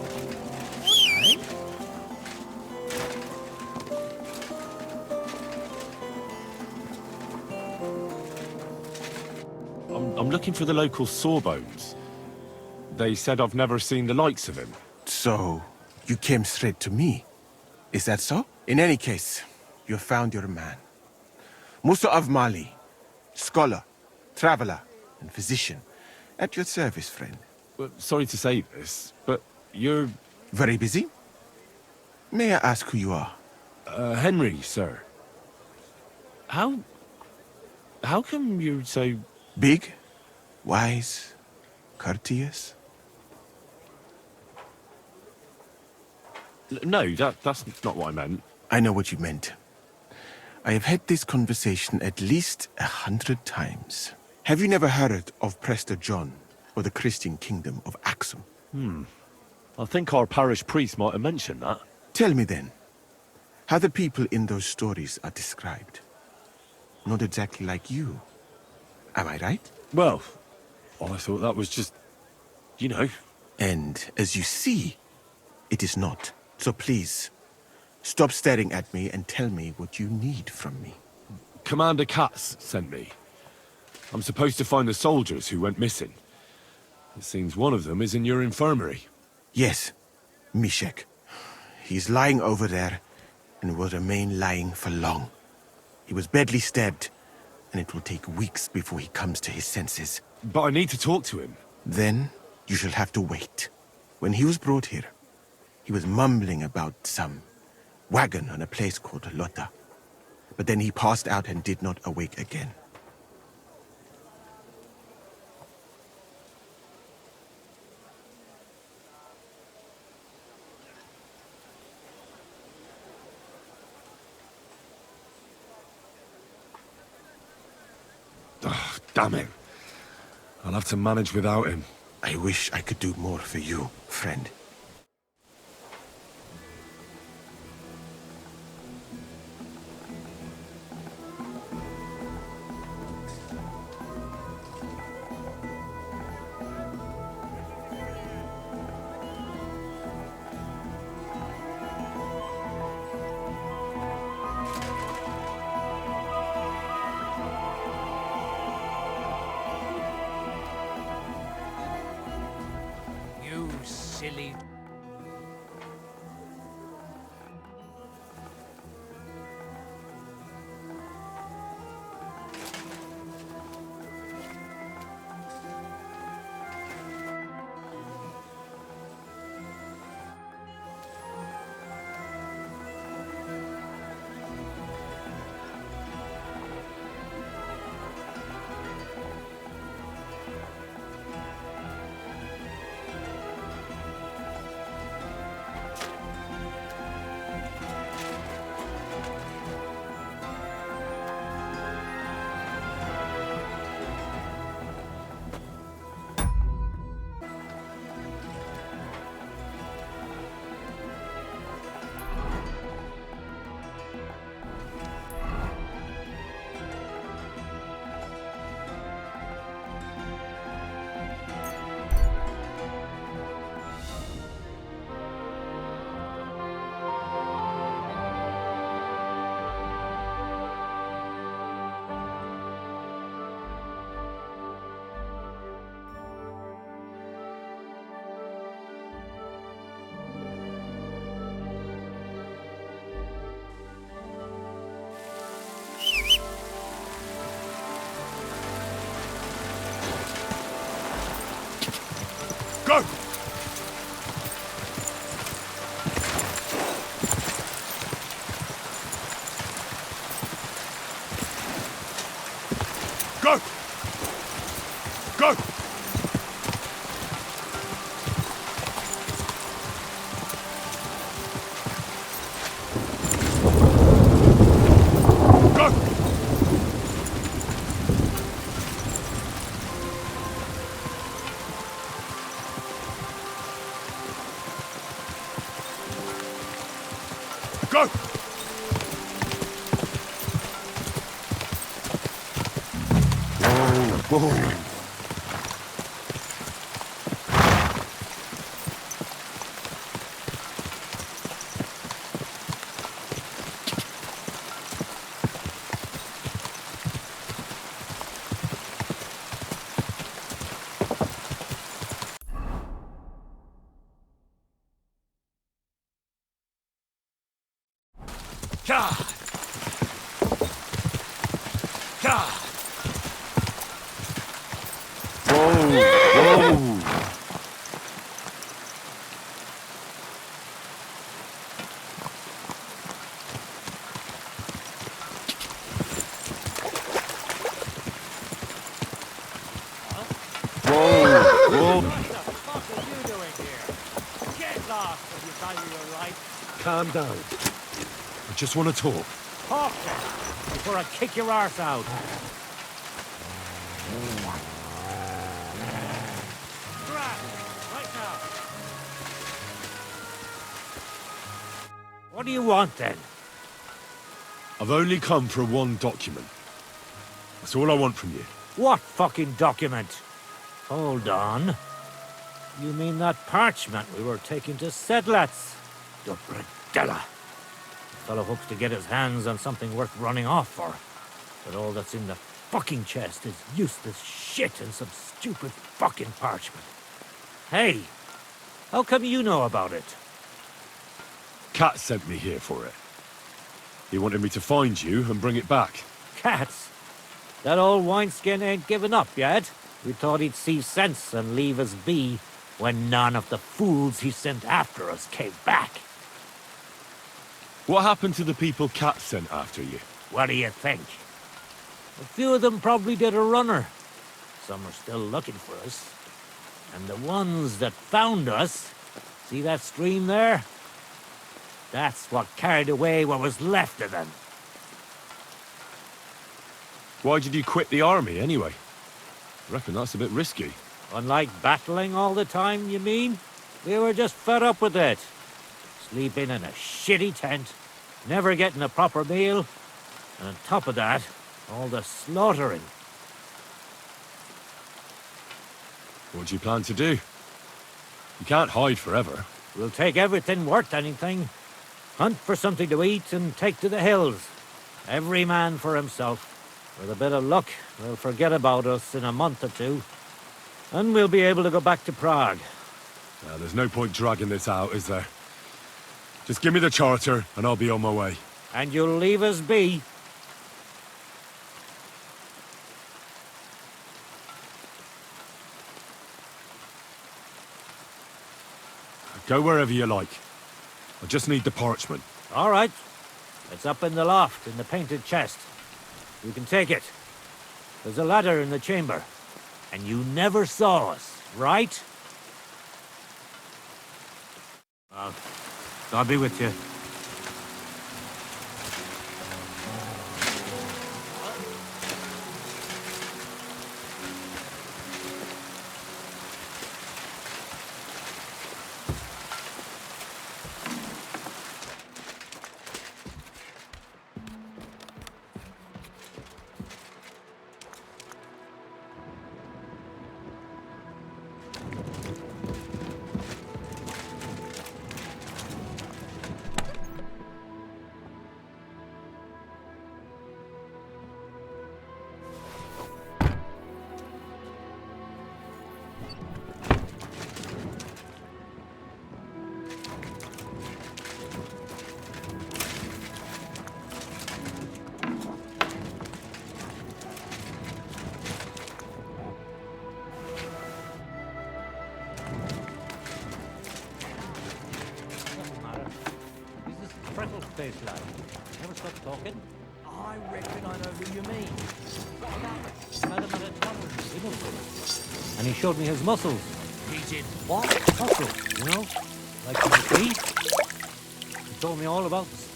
[SPEAKER 1] I'm looking for the local Sawbones. They said I've never seen the likes of him.
[SPEAKER 5] So, you came straight to me. Is that so? In any case, you have found your man. Musa of Mali, scholar, traveler, and physician. At your service, friend.
[SPEAKER 1] Well, sorry to say this, but you're...
[SPEAKER 5] Very busy? May I ask who you are?
[SPEAKER 1] Henry, sir. How come you're so...
[SPEAKER 5] Big? Wise? Courteous?
[SPEAKER 1] No, that's not what I meant.
[SPEAKER 5] I know what you meant. I have had this conversation at least 100 times. Have you never heard of Prester John, or the Christian kingdom of Axum?
[SPEAKER 1] I think our parish priest might have mentioned that.
[SPEAKER 5] Tell me then, how the people in those stories are described. Not exactly like you. Am I right?
[SPEAKER 1] Well, I thought that was just, you know.
[SPEAKER 5] And as you see, it is not. So please, stop staring at me and tell me what you need from me.
[SPEAKER 1] Commander Katz sent me. I'm supposed to find the soldiers who went missing. It seems one of them is in your infirmary.
[SPEAKER 5] Yes, Mishek. He's lying over there and will remain lying for long. He was badly stabbed, and it will take weeks before he comes to his senses.
[SPEAKER 1] But I need to talk to him.
[SPEAKER 5] Then you shall have to wait. When he was brought here, he was mumbling about some wagon on a place called Lota. But then he passed out and did not awake again.
[SPEAKER 1] Oh, damn it. I'll have to manage without him.
[SPEAKER 5] I wish I could do more for you, friend.
[SPEAKER 13] Silly.
[SPEAKER 1] Go! Go! Go! Go! Whoa, whoa.
[SPEAKER 9] God! God!
[SPEAKER 1] Whoa! Calm down. I just want to talk.
[SPEAKER 13] Talk then, before I kick your arse out. Right now. What do you want then?
[SPEAKER 1] I've only come for one document. That's all I want from you.
[SPEAKER 13] What fucking document? Hold on. You mean that parchment we were taking to Sedlats? The Bredella. The fellow hopes to get his hands on something worth running off for. But all that's in the fucking chest is useless shit and some stupid fucking parchment. Hey, how come you know about it?
[SPEAKER 1] Kat sent me here for it. He wanted me to find you and bring it back.
[SPEAKER 13] Cats? That old wineskin ain't given up yet? We thought he'd see sense and leave us be when none of the fools he sent after us came back.
[SPEAKER 1] What happened to the people Cat sent after you?
[SPEAKER 13] What do you think? A few of them probably did a runner. Some are still looking for us. And the ones that found us, see that stream there? That's what carried away what was left of them.
[SPEAKER 1] Why did you quit the army, anyway? I reckon that's a bit risky.
[SPEAKER 13] Unlike battling all the time, you mean? We were just fed up with it. Sleeping in a shitty tent, never getting a proper meal, and on top of that, all the slaughtering.
[SPEAKER 1] What do you plan to do? You can't hide forever.
[SPEAKER 13] We'll take everything worth anything, hunt for something to eat, and take to the hills. Every man for himself. With a bit of luck, they'll forget about us in a month or two, and we'll be able to go back to Prague.
[SPEAKER 1] Now, there's no point dragging this out, is there? Just give me the charter, and I'll be on my way.
[SPEAKER 13] And you'll leave us be?
[SPEAKER 1] Go wherever you like. I just need the parchment.
[SPEAKER 13] All right. It's up in the loft, in the painted chest. You can take it. There's a ladder in the chamber. And you never saw us, right? Well, God be with you. Face lad. Never stop talking.
[SPEAKER 8] I reckon I know who you mean.
[SPEAKER 13] Met him at a tavern in Liverpool. And he showed me his muscles.
[SPEAKER 8] He did what?
[SPEAKER 13] Muscles, you know? Like my feet. He told me all about this.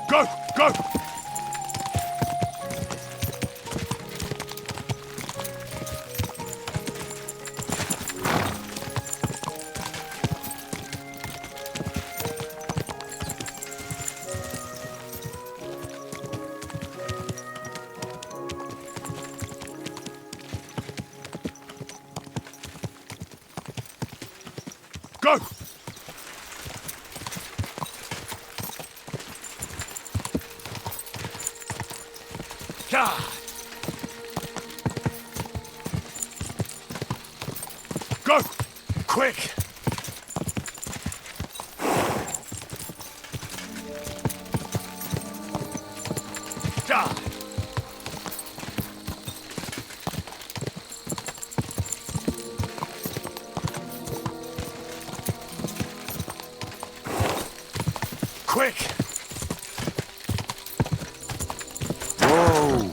[SPEAKER 1] Go! Go! Go! Go! Quick! Die! Quick!
[SPEAKER 5] Whoa!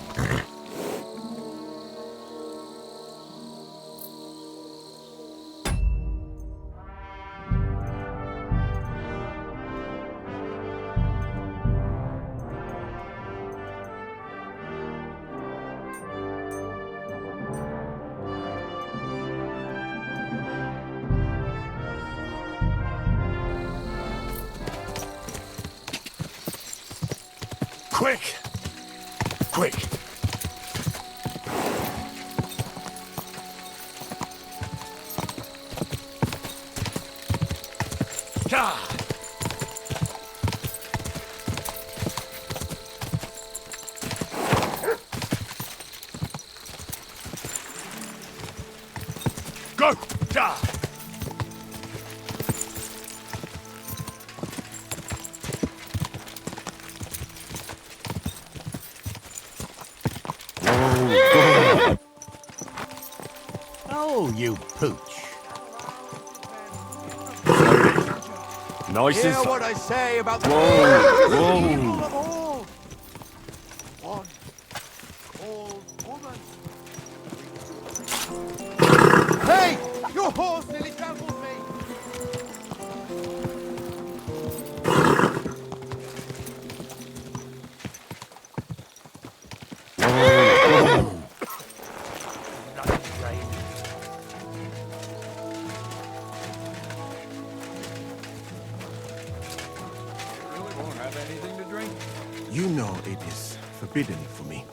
[SPEAKER 1] Quick! Quick! Ah! Go! Die!
[SPEAKER 12] Oh, you pooch.
[SPEAKER 1] Nice
[SPEAKER 18] Hear
[SPEAKER 1] and
[SPEAKER 18] what I say about the
[SPEAKER 1] Whoa!
[SPEAKER 18] evil of all. One old woman. Hey! Your horse nearly trampled me!
[SPEAKER 5] You know it is forbidden for me.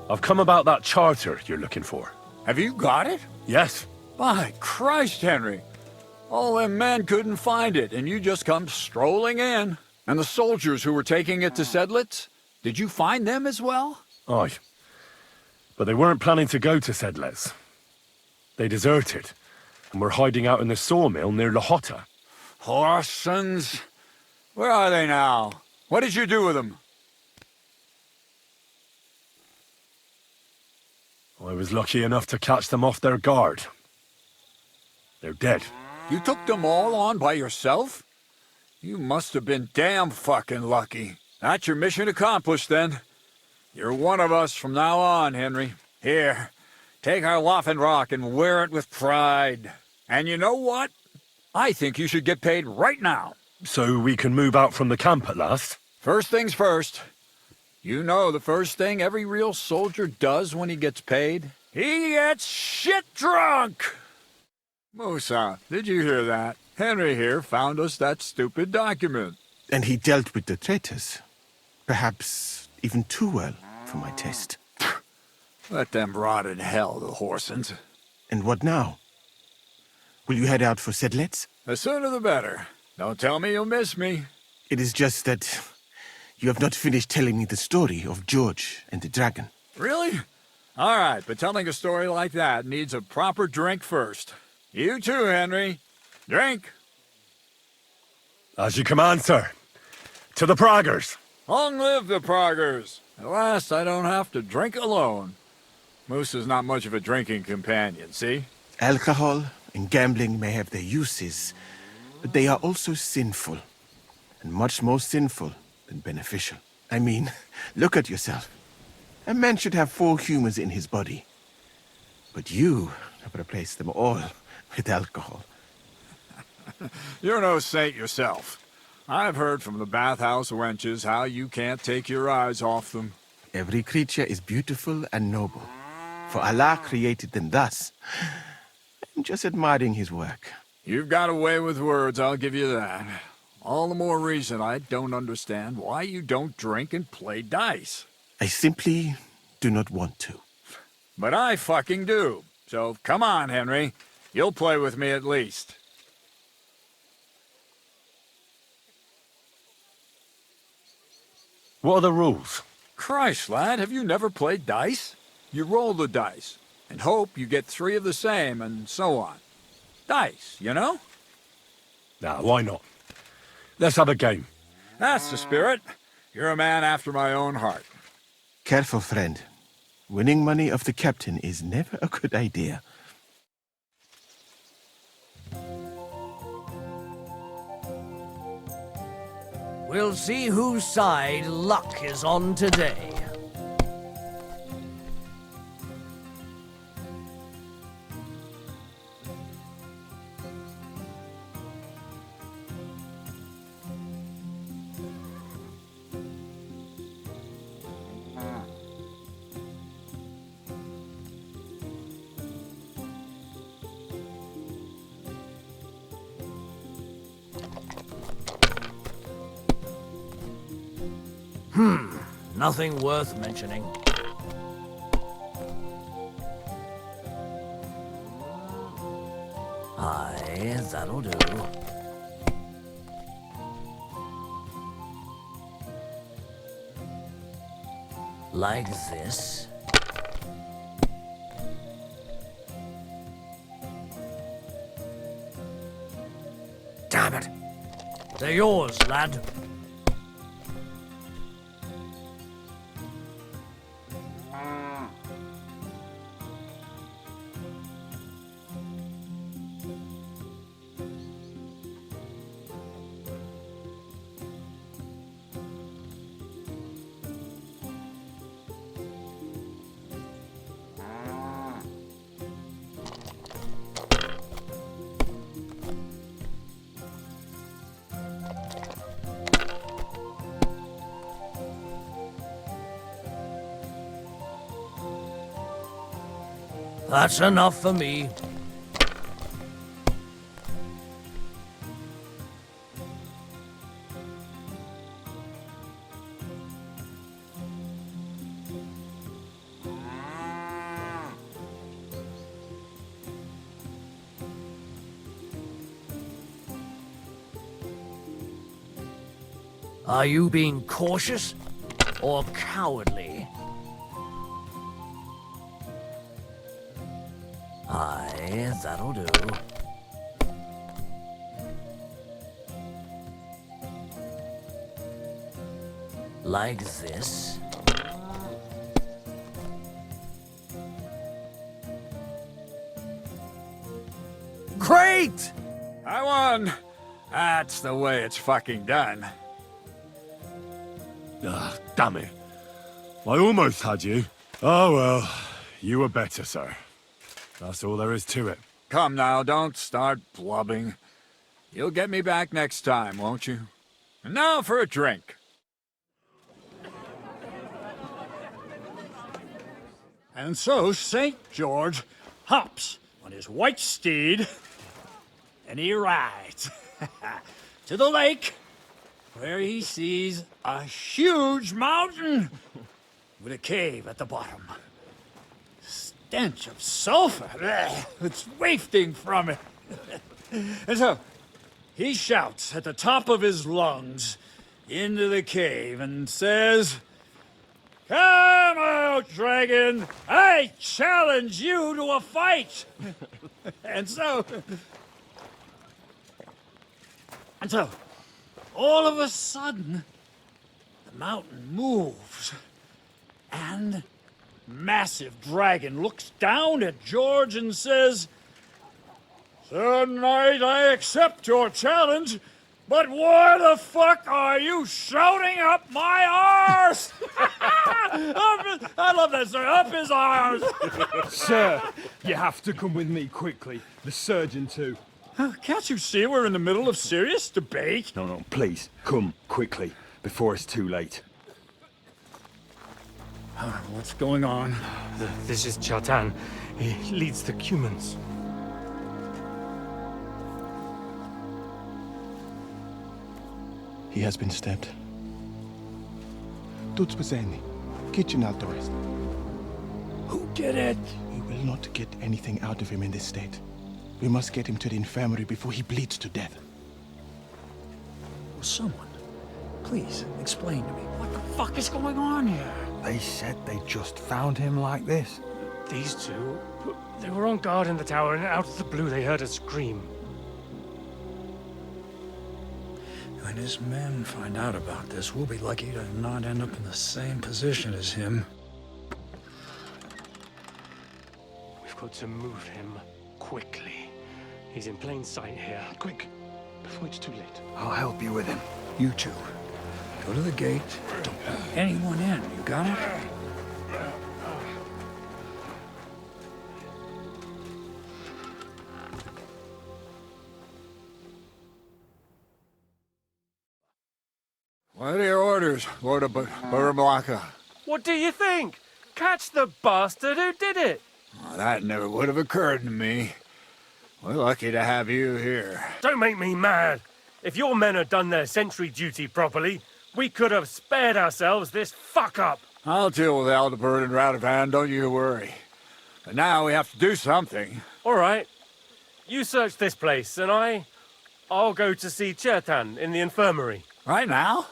[SPEAKER 1] I've come about that charter you're looking for.
[SPEAKER 18] Have you got it?
[SPEAKER 1] Yes.
[SPEAKER 18] By Christ, Henry. All them men couldn't find it, and you just come strolling in. And the soldiers who were taking it to Sedlitz, did you find them as well?
[SPEAKER 1] Aye. But they weren't planning to go to Sedlitz. They deserted, and were hiding out in the sawmill near Lahota.
[SPEAKER 18] Horsons. Where are they now? What did you do with them?
[SPEAKER 1] I was lucky enough to catch them off their guard. They're dead.
[SPEAKER 18] You took them all on by yourself? You must have been damn fucking lucky. That's your mission accomplished, then. You're one of us from now on, Henry. Here, take our Waffenrock and wear it with pride. And you know what? I think you should get paid right now.
[SPEAKER 1] So we can move out from the camp at last?
[SPEAKER 18] First things first. You know the first thing every real soldier does when he gets paid? He gets shit drunk! Musa, did you hear that? Henry here found us that stupid document.
[SPEAKER 5] And he dealt with the traitors. Perhaps even too well for my taste.
[SPEAKER 18] Let them rot in hell, the Horsens.
[SPEAKER 5] And what now? Will you head out for Sedlitz?
[SPEAKER 18] The sooner the better. Don't tell me you'll miss me.
[SPEAKER 5] It is just that you have not finished telling me the story of George and the dragon.
[SPEAKER 18] Really? All right, but telling a story like that needs a proper drink first. You too, Henry. Drink.
[SPEAKER 1] As you command, sir. To the Praggers.
[SPEAKER 18] Long live the Praggers. At last, I don't have to drink alone. Moose is not much of a drinking companion, see?
[SPEAKER 5] Alcohol and gambling may have their uses, but they are also sinful. And much more sinful than beneficial. I mean, look at yourself. A man should have 4 humors in his body. But you have replaced them all with alcohol.
[SPEAKER 18] You're no saint yourself. I've heard from the bathhouse wenches how you can't take your eyes off them.
[SPEAKER 5] Every creature is beautiful and noble. For Allah created them thus. I'm just admiring his work.
[SPEAKER 18] You've got a way with words, I'll give you that. All the more reason I don't understand why you don't drink and play dice.
[SPEAKER 5] I simply do not want to.
[SPEAKER 18] But I fucking do. So come on, Henry. You'll play with me at least.
[SPEAKER 1] What are the rules?
[SPEAKER 18] Christ, lad, have you never played dice? You roll the dice, and hope you get 3 of the same, and so on. Dice, you know?
[SPEAKER 1] Nah, why not? Let's have a game.
[SPEAKER 18] That's the spirit. You're a man after my own heart.
[SPEAKER 5] Careful, friend. Winning money of the captain is never a good idea.
[SPEAKER 19] We'll see whose side luck is on today. Nothing worth mentioning. Aye, that'll do. Like this. Damn it! They're yours, lad. That's enough for me. Are you being cautious or cowardly? Aye, that'll do. Like this.
[SPEAKER 18] Great! I won! That's the way it's fucking done.
[SPEAKER 1] Ah, damn it. I almost had you. Oh well, you were better, sir. That's all there is to it.
[SPEAKER 18] Come now, don't start blubbing. You'll get me back next time, won't you? And now for a drink.
[SPEAKER 20] And so St. George hops on his white steed, and he rides to the lake, where he sees a huge mountain with a cave at the bottom. Stench of sulfur, it's wafting from it. And so he shouts at the top of his lungs into the cave and says, "Come out, dragon! I challenge you to a fight!" And so, all of a sudden, the mountain moves, and massive dragon looks down at George and says, "Sir Knight, I accept your challenge, but why the fuck are you shouting up my arse?" I love that, sir. Up his arse.
[SPEAKER 16] Sir, you have to come with me quickly. The surgeon too.
[SPEAKER 20] Can't you see we're in the middle of serious debate?
[SPEAKER 16] No, please, come quickly, before it's too late.
[SPEAKER 20] What's going on?
[SPEAKER 11] This is Chatan. He leads the Cumans.
[SPEAKER 5] He has been stabbed. Tudo spazeni. Kitchen out the rest.
[SPEAKER 20] Who did it?
[SPEAKER 5] We will not get anything out of him in this state. We must get him to the infirmary before he bleeds to death.
[SPEAKER 20] Someone, please explain to me. What the fuck is going on here?
[SPEAKER 17] They said they just found him like this.
[SPEAKER 11] These two, they were on guard in the tower, and out of the blue they heard a scream.
[SPEAKER 20] When his men find out about this, we'll be lucky to not end up in the same position as him.
[SPEAKER 11] We've got to move him quickly. He's in plain sight here. Quick, before it's too late.
[SPEAKER 20] I'll help you with him. You two. Go to the gate. Don't let anyone in. You got it?
[SPEAKER 18] What are your orders, Lord of Burblaka?
[SPEAKER 11] What do you think? Catch the bastard who did it!
[SPEAKER 18] Well, that never would have occurred to me. We're lucky to have you here.
[SPEAKER 11] Don't make me mad. If your men had done their sentry duty properly, we could have spared ourselves this fuck-up.
[SPEAKER 18] I'll deal with Aldebert and Radovan, don't you worry. But now we have to do something.
[SPEAKER 11] All right. You search this place, and I'll go to see Chertan in the infirmary.
[SPEAKER 18] Right now?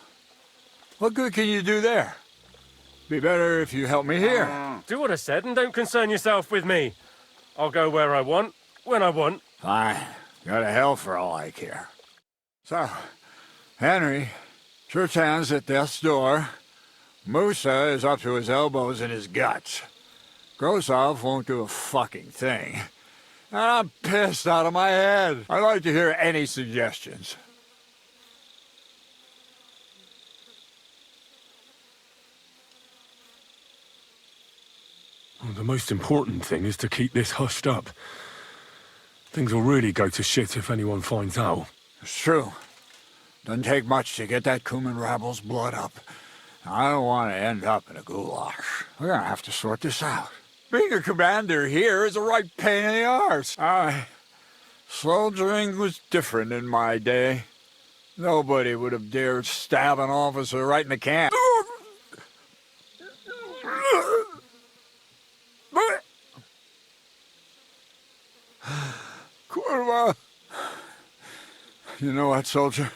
[SPEAKER 18] What good can you do there? Be better if you help me here.
[SPEAKER 11] Do what I said and don't concern yourself with me. I'll go where I want, when I want.
[SPEAKER 18] Fine. Go to hell for all I care. So, Henry, Chertan's at death's door. Musa is up to his elbows in his guts. Grosov won't do a fucking thing. And I'm pissed out of my head. I'd like to hear any suggestions.
[SPEAKER 1] Well, the most important thing is to keep this hushed up. Things will really go to shit if anyone finds out.
[SPEAKER 18] It's true. Doesn't take much to get that Kuman rabble's blood up. I don't want to end up in a goulash. We're gonna have to sort this out. Being a commander here is a right pain in the arse. Soldiering was different in my day. Nobody would have dared stab an officer right in the camp. Kurva! You know what, soldier?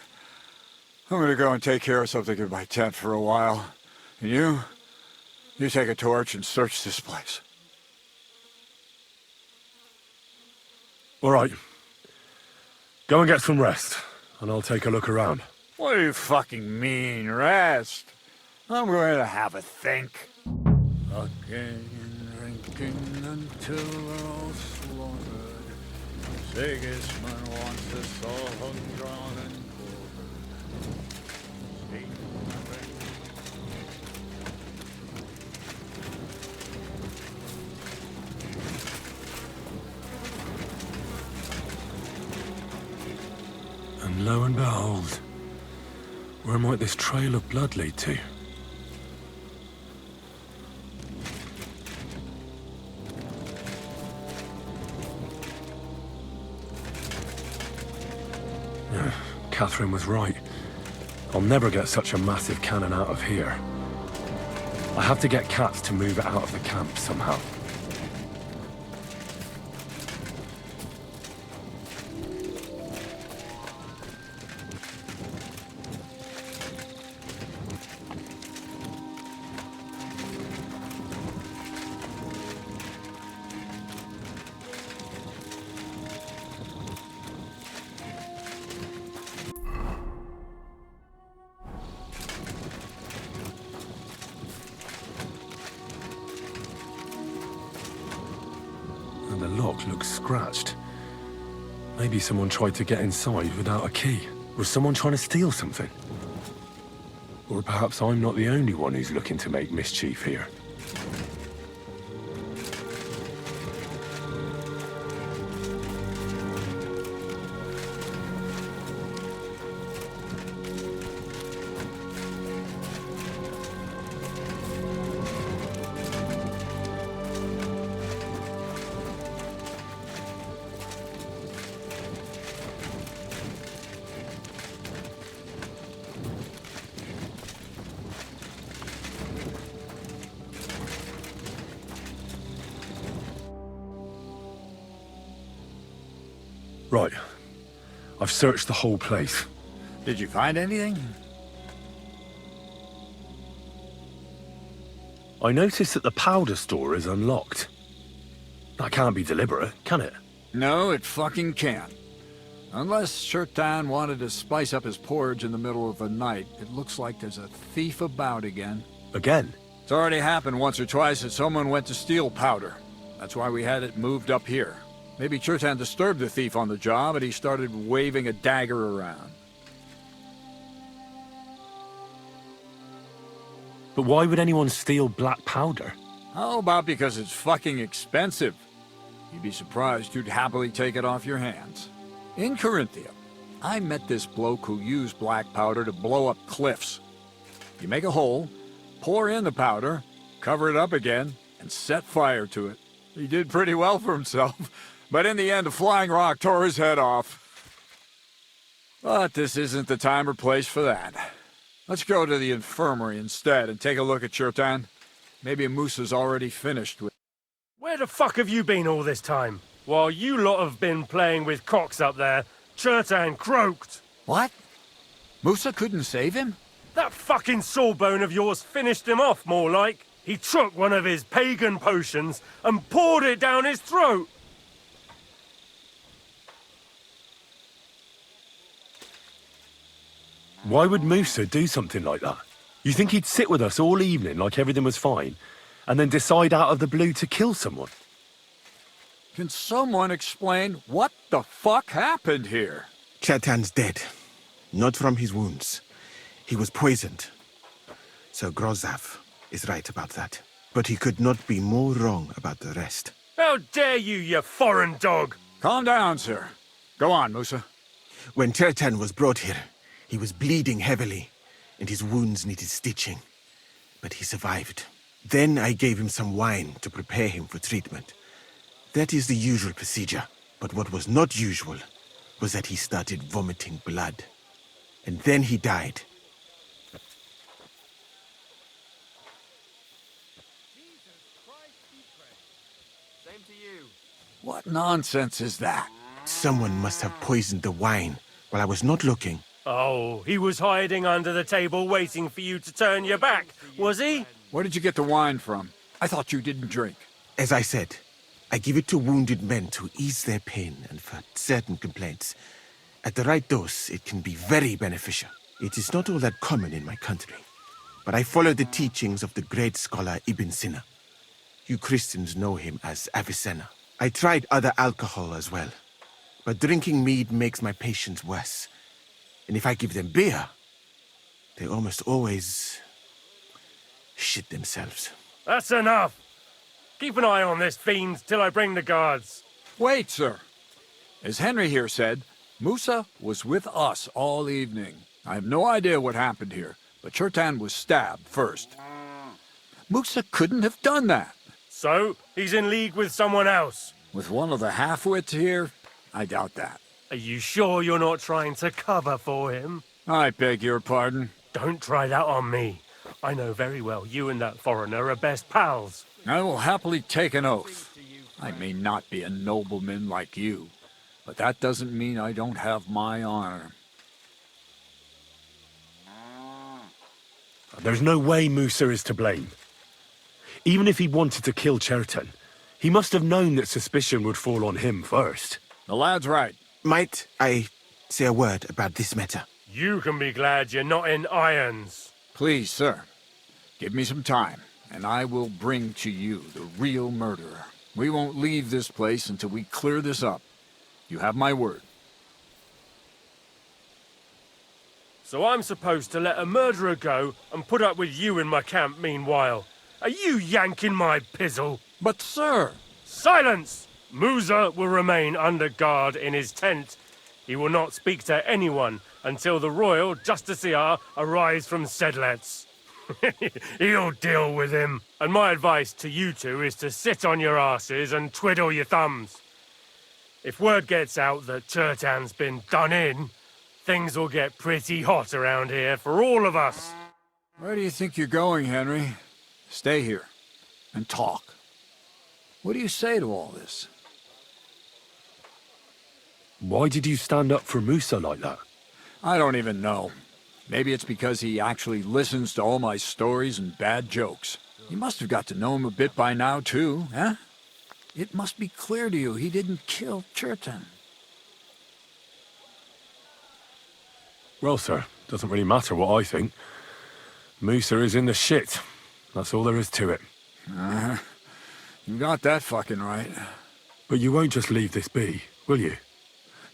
[SPEAKER 18] I'm gonna go and take care of something in my tent for a while. And you take a torch and search this place.
[SPEAKER 1] All right. Go and get some rest, and I'll take a look around.
[SPEAKER 18] What do you fucking mean, rest? I'm going to have a think. Fucking drinking until we're all slaughtered. Sigismund wants us all hung, drawn, and
[SPEAKER 1] And lo and behold, where might this trail of blood lead to? Catherine was right. I'll never get such a massive cannon out of here. I have to get Katz to move it out of the camp somehow. The lock looks scratched. Maybe someone tried to get inside without a key. Was someone trying to steal something? Or perhaps I'm not the only one who's looking to make mischief here. Right. I've searched the whole place.
[SPEAKER 18] Did you find anything?
[SPEAKER 12] I noticed that the powder store is unlocked. That can't be deliberate, can it?
[SPEAKER 18] No, it fucking can't. Unless Chertan wanted to spice up his porridge in the middle of the night, it looks like there's a thief about again.
[SPEAKER 12] Again?
[SPEAKER 18] It's already happened once or twice that someone went to steal powder. That's why we had it moved up here. Maybe Chertan disturbed the thief on the job and he started waving a dagger around.
[SPEAKER 12] But why would anyone steal black powder?
[SPEAKER 18] How about because it's fucking expensive? You'd be surprised who'd happily take it off your hands. In Corinthia, I met this bloke who used black powder to blow up cliffs. You make a hole, pour in the powder, cover it up again, and set fire to it. He did pretty well for himself, but in the end a flying rock tore his head off. But this isn't the time or place for that. Let's go to the infirmary instead and take a look at Chertan. Maybe Musa's already finished with...
[SPEAKER 11] Where the fuck have you been all this time? While you lot have been playing with cocks up there, Chertan croaked.
[SPEAKER 18] What? Musa couldn't save him?
[SPEAKER 11] That fucking sawbone of yours finished him off, more like. He took one of his pagan potions and poured it down his throat.
[SPEAKER 12] Why would Musa do something like that? You think he'd sit with us all evening like everything was fine, and then decide out of the blue to kill someone?
[SPEAKER 18] Can someone explain what the fuck happened here?
[SPEAKER 5] Chertan's dead. Not from his wounds. He was poisoned. Sir Grozav is right about that. But he could not be more wrong about the rest.
[SPEAKER 11] How dare you, you foreign dog!
[SPEAKER 18] Calm down, sir. Go on, Musa.
[SPEAKER 5] When Chertan was brought here, he was bleeding heavily, and his wounds needed stitching. But he survived. Then I gave him some wine to prepare him for treatment. That is the usual procedure. But what was not usual was that he started vomiting blood. And then he died.
[SPEAKER 18] Same to you. What nonsense is that?
[SPEAKER 5] Someone must have poisoned the wine while I was not looking.
[SPEAKER 11] Oh, he was hiding under the table waiting for you to turn your back, was he?
[SPEAKER 18] Where did you get the wine from? I thought you didn't drink.
[SPEAKER 5] As I said, I give it to wounded men to ease their pain and for certain complaints. At the right dose, it can be very beneficial. It is not all that common in my country, but I follow the teachings of the great scholar Ibn Sina. You Christians know him as Avicenna. I tried other alcohol as well, but drinking mead makes my patients worse. And if I give them beer, they almost always shit themselves.
[SPEAKER 11] That's enough! Keep an eye on this fiend till I bring the guards.
[SPEAKER 18] Wait, sir. As Henry here said, Musa was with us all evening. I have no idea what happened here, but Chertan was stabbed first. Musa couldn't have done that.
[SPEAKER 11] So, he's in league with someone else?
[SPEAKER 18] With one of the half-wits here? I doubt that.
[SPEAKER 11] Are you sure you're not trying to cover for him?
[SPEAKER 18] I beg your pardon.
[SPEAKER 11] Don't try that on me. I know very well you and that foreigner are best pals.
[SPEAKER 18] I will happily take an oath. I may not be a nobleman like you, but that doesn't mean I don't have my honor.
[SPEAKER 12] There's no way Musa is to blame. Even if he wanted to kill Chertan, he must have known that suspicion would fall on him first.
[SPEAKER 18] The lad's right.
[SPEAKER 5] Might I say a word about this matter?
[SPEAKER 11] You can be glad you're not in irons.
[SPEAKER 18] Please, sir. Give me some time, and I will bring to you the real murderer. We won't leave this place until we clear this up. You have my word.
[SPEAKER 11] So I'm supposed to let a murderer go and put up with you in my camp meanwhile. Are you yanking my pizzle?
[SPEAKER 18] But, sir...
[SPEAKER 11] Silence! Musa will remain under guard in his tent. He will not speak to anyone until the royal justiciar arrives from Sedlets. He'll deal with him. And my advice to you two is to sit on your asses and twiddle your thumbs. If word gets out that Chertan's been done in, things will get pretty hot around here for all of us.
[SPEAKER 18] Where do you think you're going, Henry? Stay here and talk. What do you say to all this?
[SPEAKER 12] Why did you stand up for Musa like that?
[SPEAKER 18] I don't even know. Maybe it's because he actually listens to all my stories and bad jokes. You must have got to know him a bit by now, too, eh? It must be clear to you he didn't kill Churton.
[SPEAKER 1] Well, sir, doesn't really matter what I think. Musa is in the shit. That's all there is to it.
[SPEAKER 18] You got that fucking right.
[SPEAKER 1] But you won't just leave this be, will you?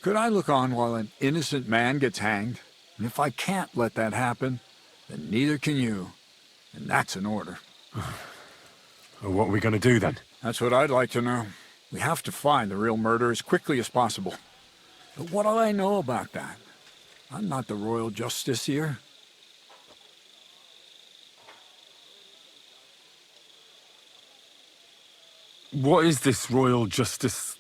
[SPEAKER 18] Could I look on while an innocent man gets hanged? And if I can't let that happen, then neither can you. And that's an order.
[SPEAKER 1] Well, what are we going to do then?
[SPEAKER 18] That's what I'd like to know. We have to find the real murderer as quickly as possible. But what do I know about that? I'm not the royal justiciar.
[SPEAKER 1] What is this royal justiciar?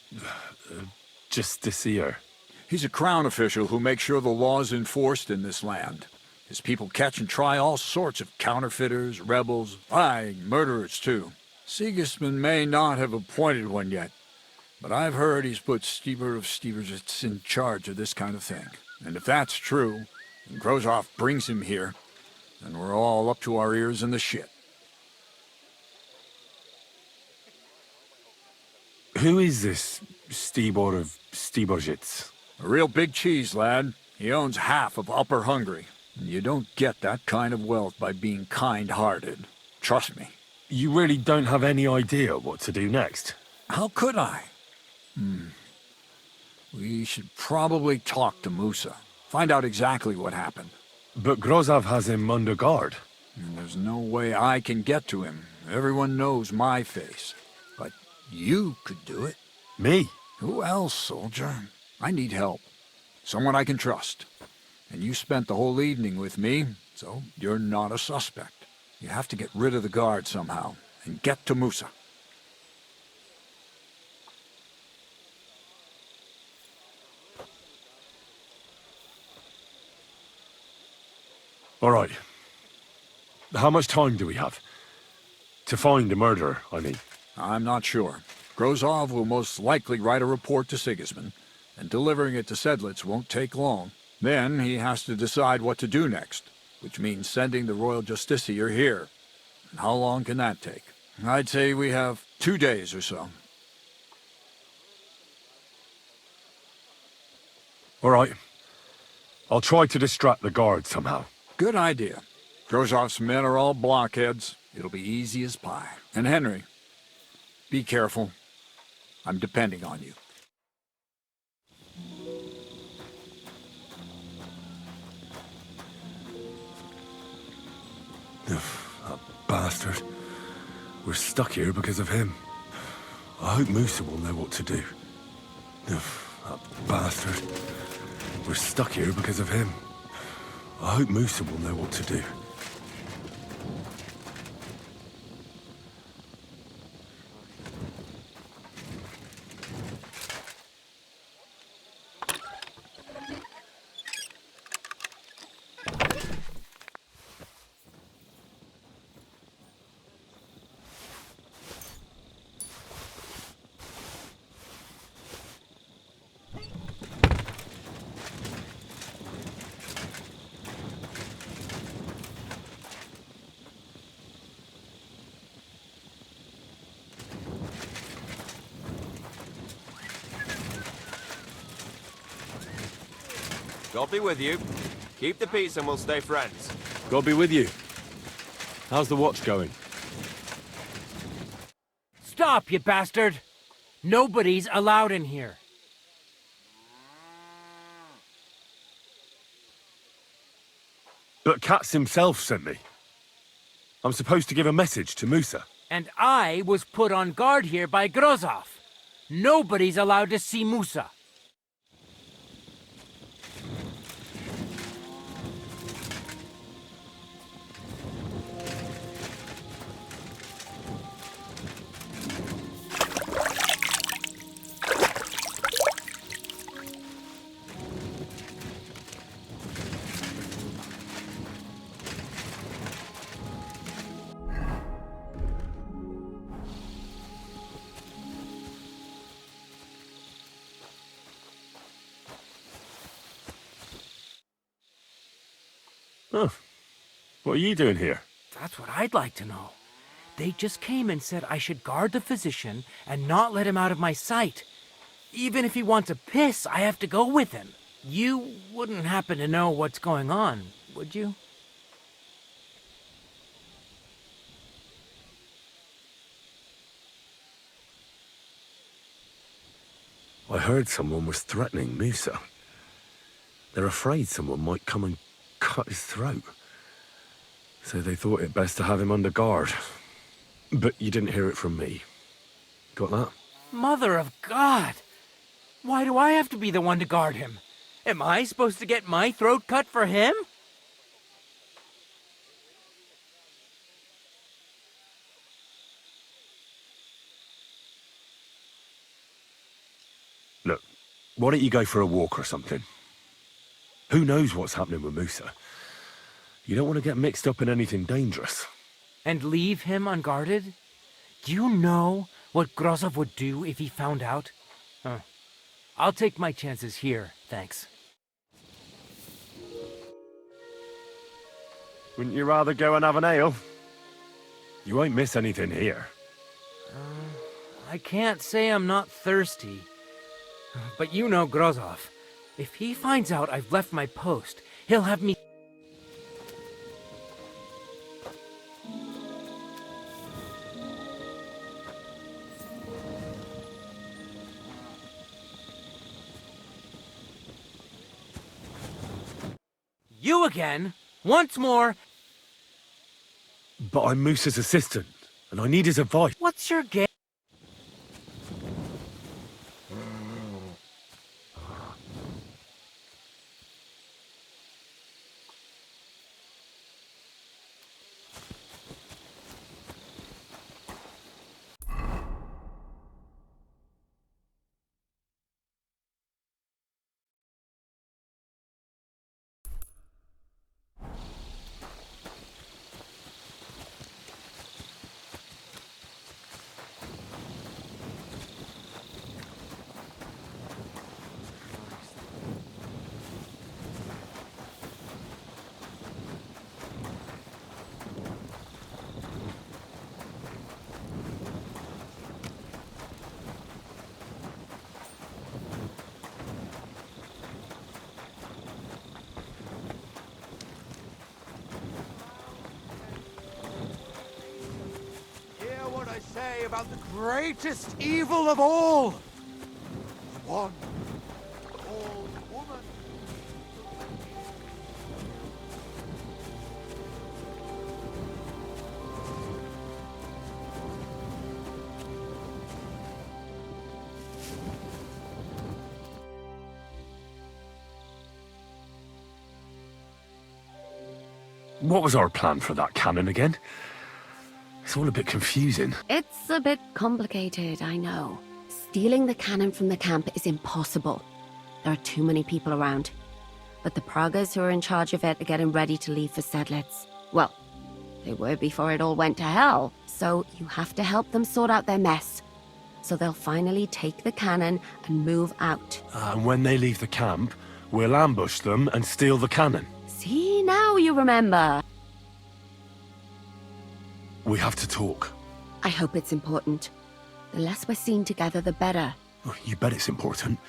[SPEAKER 18] He's a crown official who makes sure the law's enforced in this land. His people catch and try all sorts of counterfeiters, rebels, murderers too. Sigismund may not have appointed one yet, but I've heard he's put Steber of Stebersitz in charge of this kind of thing. And if that's true, and Grozov brings him here, then we're all up to our ears in the shit.
[SPEAKER 1] Who is this Stibor of Stebersitz?
[SPEAKER 18] A real big cheese, lad. He owns half of Upper Hungary. And you don't get that kind of wealth by being kind-hearted. Trust me.
[SPEAKER 1] You really don't have any idea what to do next?
[SPEAKER 18] How could I? We should probably talk to Musa. Find out exactly what happened.
[SPEAKER 1] But Grozov has him under guard.
[SPEAKER 18] And there's no way I can get to him. Everyone knows my face. But you could do it.
[SPEAKER 1] Me?
[SPEAKER 18] Who else, soldier? I need help. Someone I can trust. And you spent the whole evening with me, so you're not a suspect. You have to get rid of the guard somehow, and get to Musa.
[SPEAKER 1] All right. How much time do we have? To find the murderer, I mean.
[SPEAKER 18] I'm not sure. Grozov will most likely write a report to Sigismund, and delivering it to Sedlitz won't take long. Then he has to decide what to do next, which means sending the royal justiciar here. And how long can that take? I'd say we have 2 days or so.
[SPEAKER 1] All right. I'll try to distract the guard somehow.
[SPEAKER 18] Good idea. Grozov's men are all blockheads. It'll be easy as pie. And Henry, be careful. I'm depending on you.
[SPEAKER 1] That bastard. We're stuck here because of him. I hope Musa will know what to do. That bastard. We're stuck here because of him. I hope Musa will know what to do.
[SPEAKER 21] God be with you. Keep the peace and we'll stay friends.
[SPEAKER 1] God be with you. How's the watch going?
[SPEAKER 19] Stop, you bastard! Nobody's allowed in here.
[SPEAKER 1] But Katz himself sent me. I'm supposed to give a message to Musa.
[SPEAKER 19] And I was put on guard here by Grozov. Nobody's allowed to see Musa.
[SPEAKER 1] Huh. What are you doing here?
[SPEAKER 19] That's what I'd like to know. They just came and said I should guard the physician and not let him out of my sight. Even if he wants a piss, I have to go with him. You wouldn't happen to know what's going on, would you?
[SPEAKER 12] I heard someone was threatening Musa. They're afraid someone might come and cut his throat. So they thought it best to have him under guard. But you didn't hear it from me. Got that?
[SPEAKER 19] Mother of God! Why do I have to be the one to guard him? Am I supposed to get my throat cut for him?
[SPEAKER 12] Look, why don't you go for a walk or something? Who knows what's happening with Musa? You don't want to get mixed up in anything dangerous.
[SPEAKER 19] And leave him unguarded? Do you know what Grozov would do if he found out? Huh. I'll take my chances here, thanks.
[SPEAKER 12] Wouldn't you rather go and have an ale? You won't miss anything here.
[SPEAKER 19] I can't say I'm not thirsty. But you know Grozov. If he finds out I've left my post, he'll have me... You again? Once more?
[SPEAKER 12] But I'm Musa's assistant, and I need his advice.
[SPEAKER 19] What's your game?
[SPEAKER 10] Say about the greatest evil of all. One old woman.
[SPEAKER 12] What was our plan for that cannon again? It's all a bit confusing.
[SPEAKER 14] It's a bit complicated, I know. Stealing the cannon from the camp is impossible. There are too many people around. But the Pragas who are in charge of it are getting ready to leave for Sedlitz. Well, they were before it all went to hell. So you have to help them sort out their mess. So they'll finally take the cannon and move out.
[SPEAKER 12] And when they leave the camp, we'll ambush them and steal the cannon.
[SPEAKER 14] See, now you remember.
[SPEAKER 12] We have to talk.
[SPEAKER 14] I hope it's important. The less we're seen together, the better.
[SPEAKER 12] Oh, you bet it's important.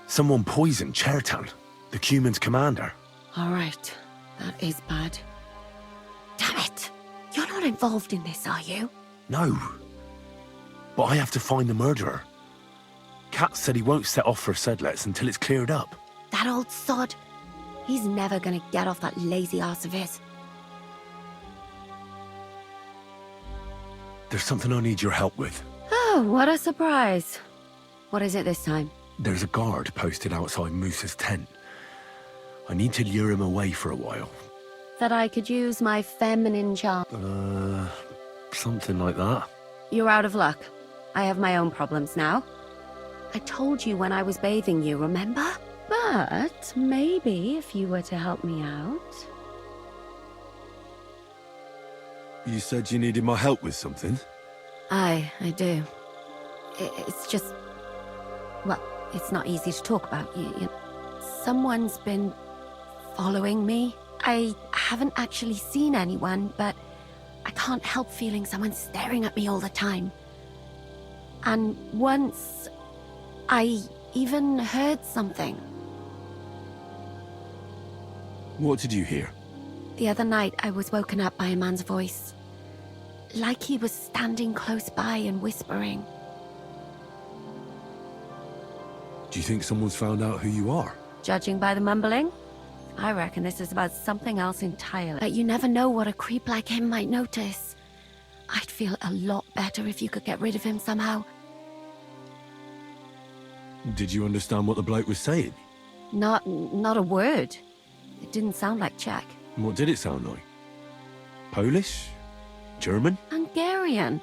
[SPEAKER 12] Someone poisoned Chertan, the Cuman's commander.
[SPEAKER 14] All right. That is bad. Damn it! You're not involved in this, are you?
[SPEAKER 12] No. But I have to find the murderer. Kat said he won't set off for Sedlitz until it's cleared up.
[SPEAKER 14] That old sod. He's never gonna get off that lazy arse of his.
[SPEAKER 12] There's something I need your help with.
[SPEAKER 14] Oh, what a surprise. What is it this time?
[SPEAKER 12] There's a guard posted outside Musa's tent. I need to lure him away for a while.
[SPEAKER 14] That I could use my feminine charm.
[SPEAKER 12] Something like that.
[SPEAKER 14] You're out of luck. I have my own problems now. I told you when I was bathing you, remember? But maybe if you were to help me out...
[SPEAKER 12] You said you needed my help with something?
[SPEAKER 14] I do. It's just... Well, it's not easy to talk about. Someone's been following me. I haven't actually seen anyone, but I can't help feeling someone staring at me all the time. And once, I even heard something.
[SPEAKER 12] What did you hear?
[SPEAKER 14] The other night, I was woken up by a man's voice. Like he was standing close by and whispering.
[SPEAKER 12] Do you think someone's found out who you are?
[SPEAKER 14] Judging by the mumbling, I reckon this is about something else entirely. But you never know what a creep like him might notice. I'd feel a lot better if you could get rid of him somehow.
[SPEAKER 12] Did you understand what the bloke was saying?
[SPEAKER 14] Not a word. It didn't sound like Czech.
[SPEAKER 12] What did it sound like? Polish? German?
[SPEAKER 14] Hungarian.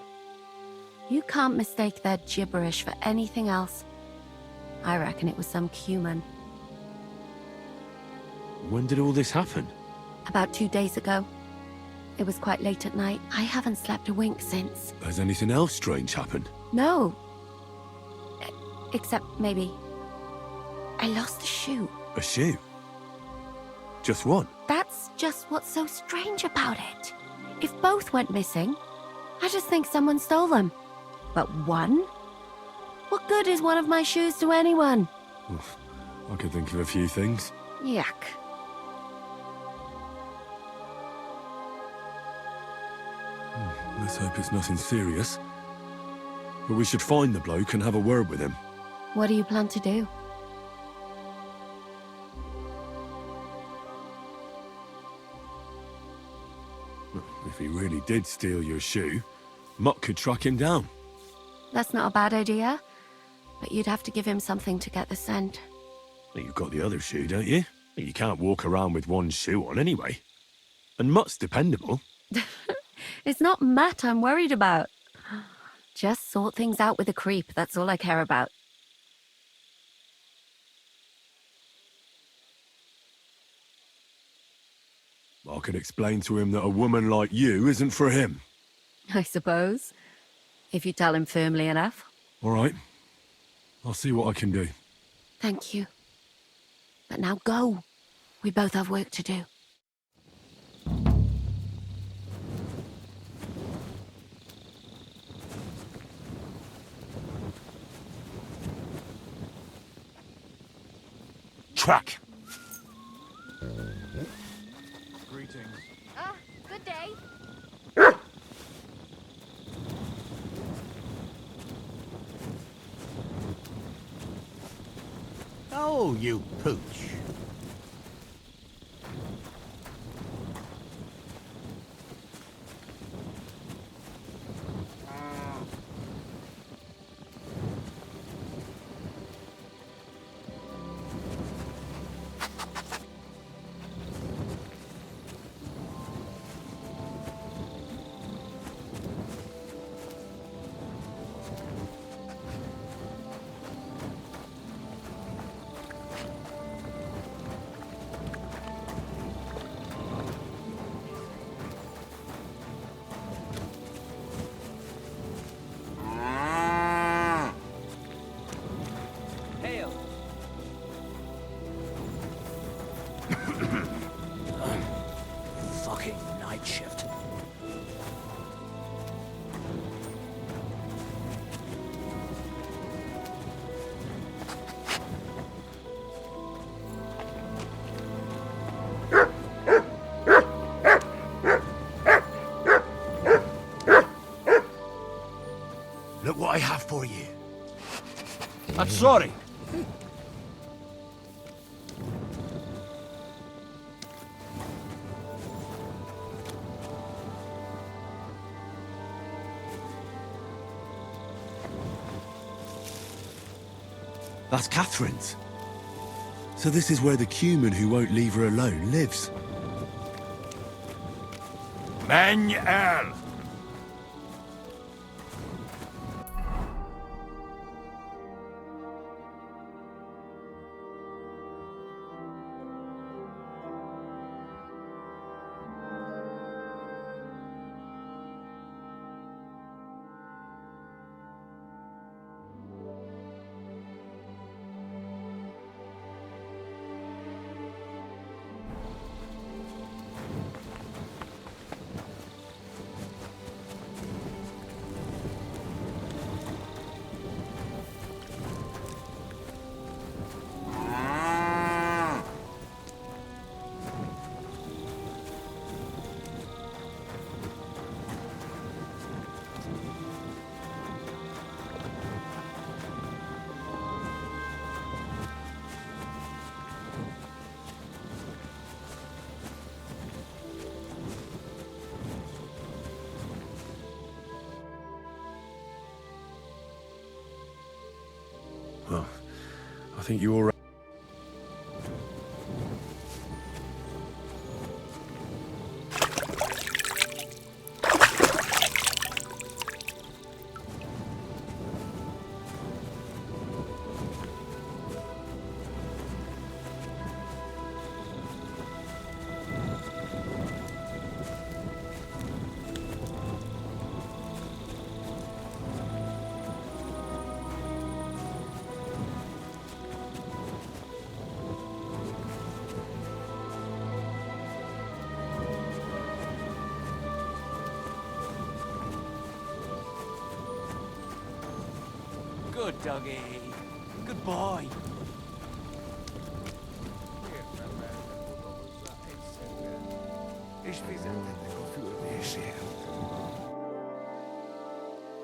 [SPEAKER 14] You can't mistake their gibberish for anything else. I reckon it was some Cuman.
[SPEAKER 12] When did all this happen?
[SPEAKER 14] About 2 days ago. It was quite late at night. I haven't slept a wink since.
[SPEAKER 12] Has anything else strange happened?
[SPEAKER 14] No. Except maybe... I lost a shoe.
[SPEAKER 12] A shoe? Just one?
[SPEAKER 14] That's just what's so strange about it. If both went missing, I just think someone stole them. But one? What good is one of my shoes to anyone?
[SPEAKER 12] Oof, I could think of a few things.
[SPEAKER 14] Yuck.
[SPEAKER 12] Let's hope it's nothing serious. But we should find the bloke and have a word with him.
[SPEAKER 14] What do you plan to do?
[SPEAKER 12] If he really did steal your shoe, Mutt could track him down.
[SPEAKER 14] That's not a bad idea, but you'd have to give him something to get the scent.
[SPEAKER 12] Well, you've got the other shoe, don't you? You can't walk around with one shoe on anyway. And Mutt's dependable.
[SPEAKER 14] It's not Matt I'm worried about. Just sort things out with a creep, that's all I care about.
[SPEAKER 12] I could explain to him that a woman like you isn't for him.
[SPEAKER 14] I suppose. If you tell him firmly enough.
[SPEAKER 12] All right. I'll see what I can do.
[SPEAKER 14] Thank you. But now go. We both have work to do.
[SPEAKER 12] Track!
[SPEAKER 10] Greetings.
[SPEAKER 4] Good day.
[SPEAKER 6] Oh, you pooch.
[SPEAKER 19] Fucking night shift.
[SPEAKER 6] Look what I have for you.
[SPEAKER 20] I'm sorry.
[SPEAKER 12] That's Catherine's. So this is where the Cuman who won't leave her alone lives.
[SPEAKER 6] Manuel!
[SPEAKER 12] think you all...
[SPEAKER 10] Good doggy. Good boy.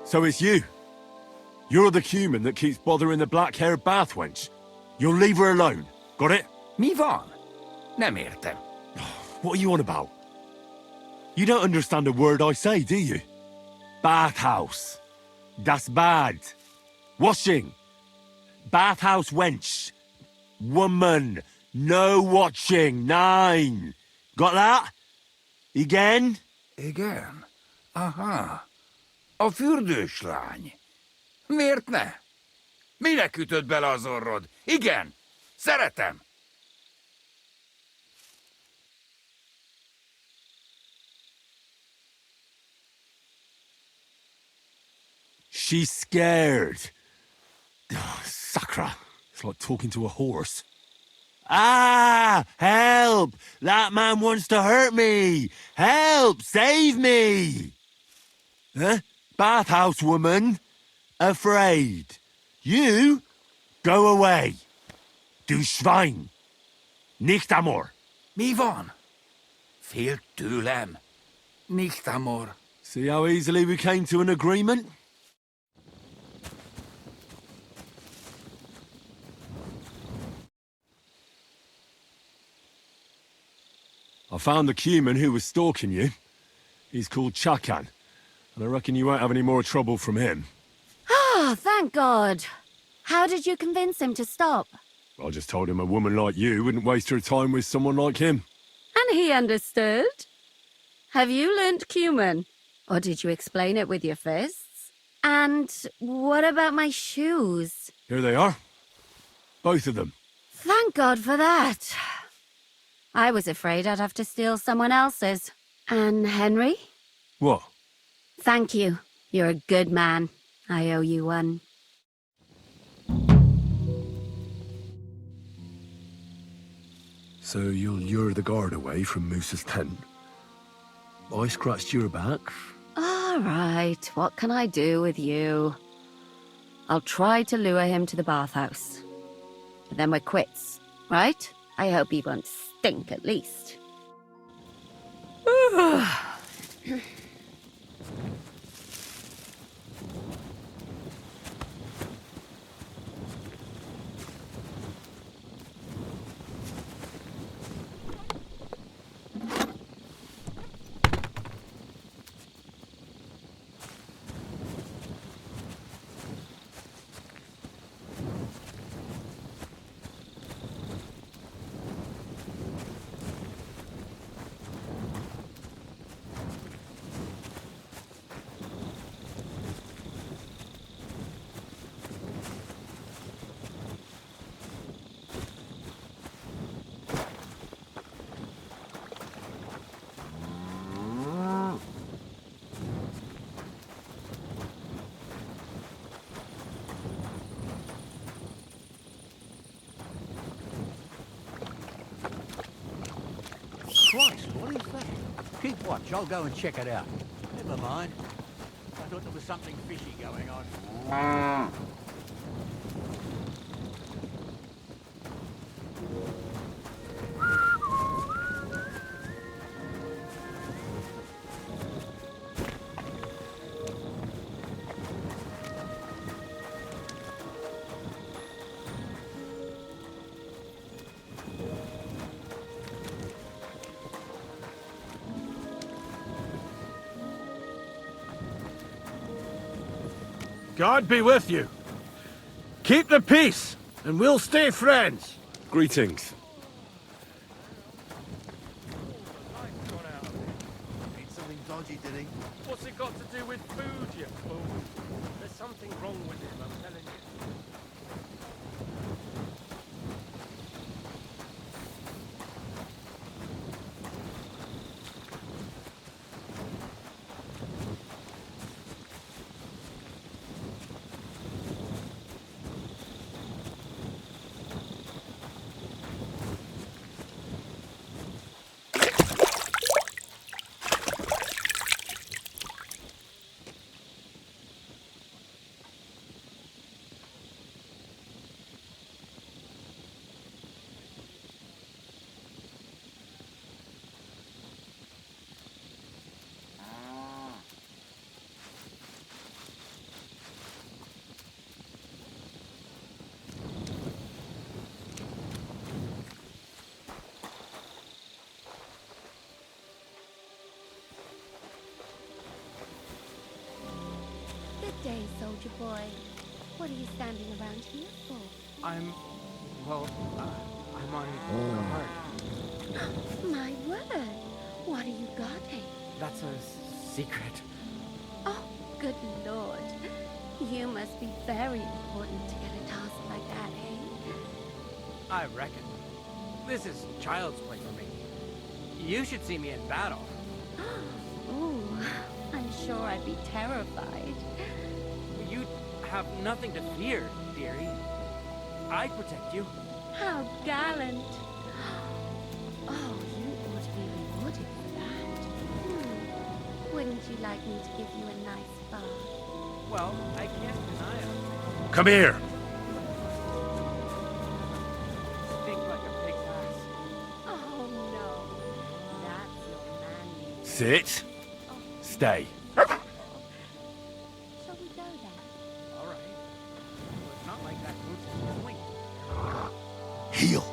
[SPEAKER 1] So it's you. You're the human that keeps bothering the black-haired bath wench. You'll leave her alone. Got it?
[SPEAKER 6] Mi van. Nem értem.
[SPEAKER 1] What are you on about? You don't understand a word I say, do you? Bathhouse. Das bad. Washing. Bathhouse wench. Woman. No watching. 9. Got that? Igen?
[SPEAKER 6] Igen? Aha. A fürdős lány. Miért ne? Minek ütött bele az orrod? Igen. Szeretem.
[SPEAKER 1] She's scared. Oh, Sakra. It's like talking to a horse. Ah! Help! That man wants to hurt me! Help! Save me! Huh? Bathhouse woman? Afraid. You? Go away. Du Schwein. Nicht amor.
[SPEAKER 6] Mi van? Fél tőlem. Nicht amor.
[SPEAKER 1] See how easily we came to an agreement? I found the Cuman who was stalking you. He's called Chakan, and I reckon you won't have any more trouble from him.
[SPEAKER 14] Oh, thank God. How did you convince him to stop?
[SPEAKER 1] I just told him a woman like you wouldn't waste her time with someone like him.
[SPEAKER 14] And he understood? Have you learnt Cuman? Or did you explain it with your fists? And what about my shoes?
[SPEAKER 1] Here they are. Both of them.
[SPEAKER 14] Thank God for that. I was afraid I'd have to steal someone else's. And Henry?
[SPEAKER 1] What?
[SPEAKER 14] Thank you. You're a good man. I owe you one.
[SPEAKER 12] So you'll lure the guard away from Moose's tent? I scratched your back?
[SPEAKER 14] All right, what can I do with you? I'll try to lure him to the bathhouse. But then we're quits, right? I hope he won't stink at least.
[SPEAKER 6] Christ, what is that? Keep watch, I'll go and check it out. Never mind. I thought there was something fishy going on.
[SPEAKER 16] God be with you. Keep the peace.
[SPEAKER 9] And we'll stay friends.
[SPEAKER 1] Greetings.
[SPEAKER 16] Ate something dodgy, did he?
[SPEAKER 11] What's it got to do with food, you fool? There's something wrong with him, I'm telling you.
[SPEAKER 14] Good day, soldier boy. What are you standing around here for?
[SPEAKER 19] I'm on guard.
[SPEAKER 14] My word. What are you guarding?
[SPEAKER 19] That's a secret.
[SPEAKER 14] Oh, good lord. You must be very important to get a task like that, eh?
[SPEAKER 19] I reckon. This is child's play for me. You should see me in battle.
[SPEAKER 14] Ooh, I'm sure I'd be terrified.
[SPEAKER 19] You'd have nothing to fear, dearie. I protect you.
[SPEAKER 14] How gallant. Oh, you ought to be rewarded for that. Wouldn't you like me to give you a nice bath?
[SPEAKER 19] Well, I can't deny it.
[SPEAKER 1] Come here.
[SPEAKER 19] Stink like a pig's ass.
[SPEAKER 14] Oh, no. That's your man.
[SPEAKER 1] Sit. Stay.
[SPEAKER 14] Shall we go then?
[SPEAKER 19] All right. Well, it's not like that moves is going.
[SPEAKER 1] Heel.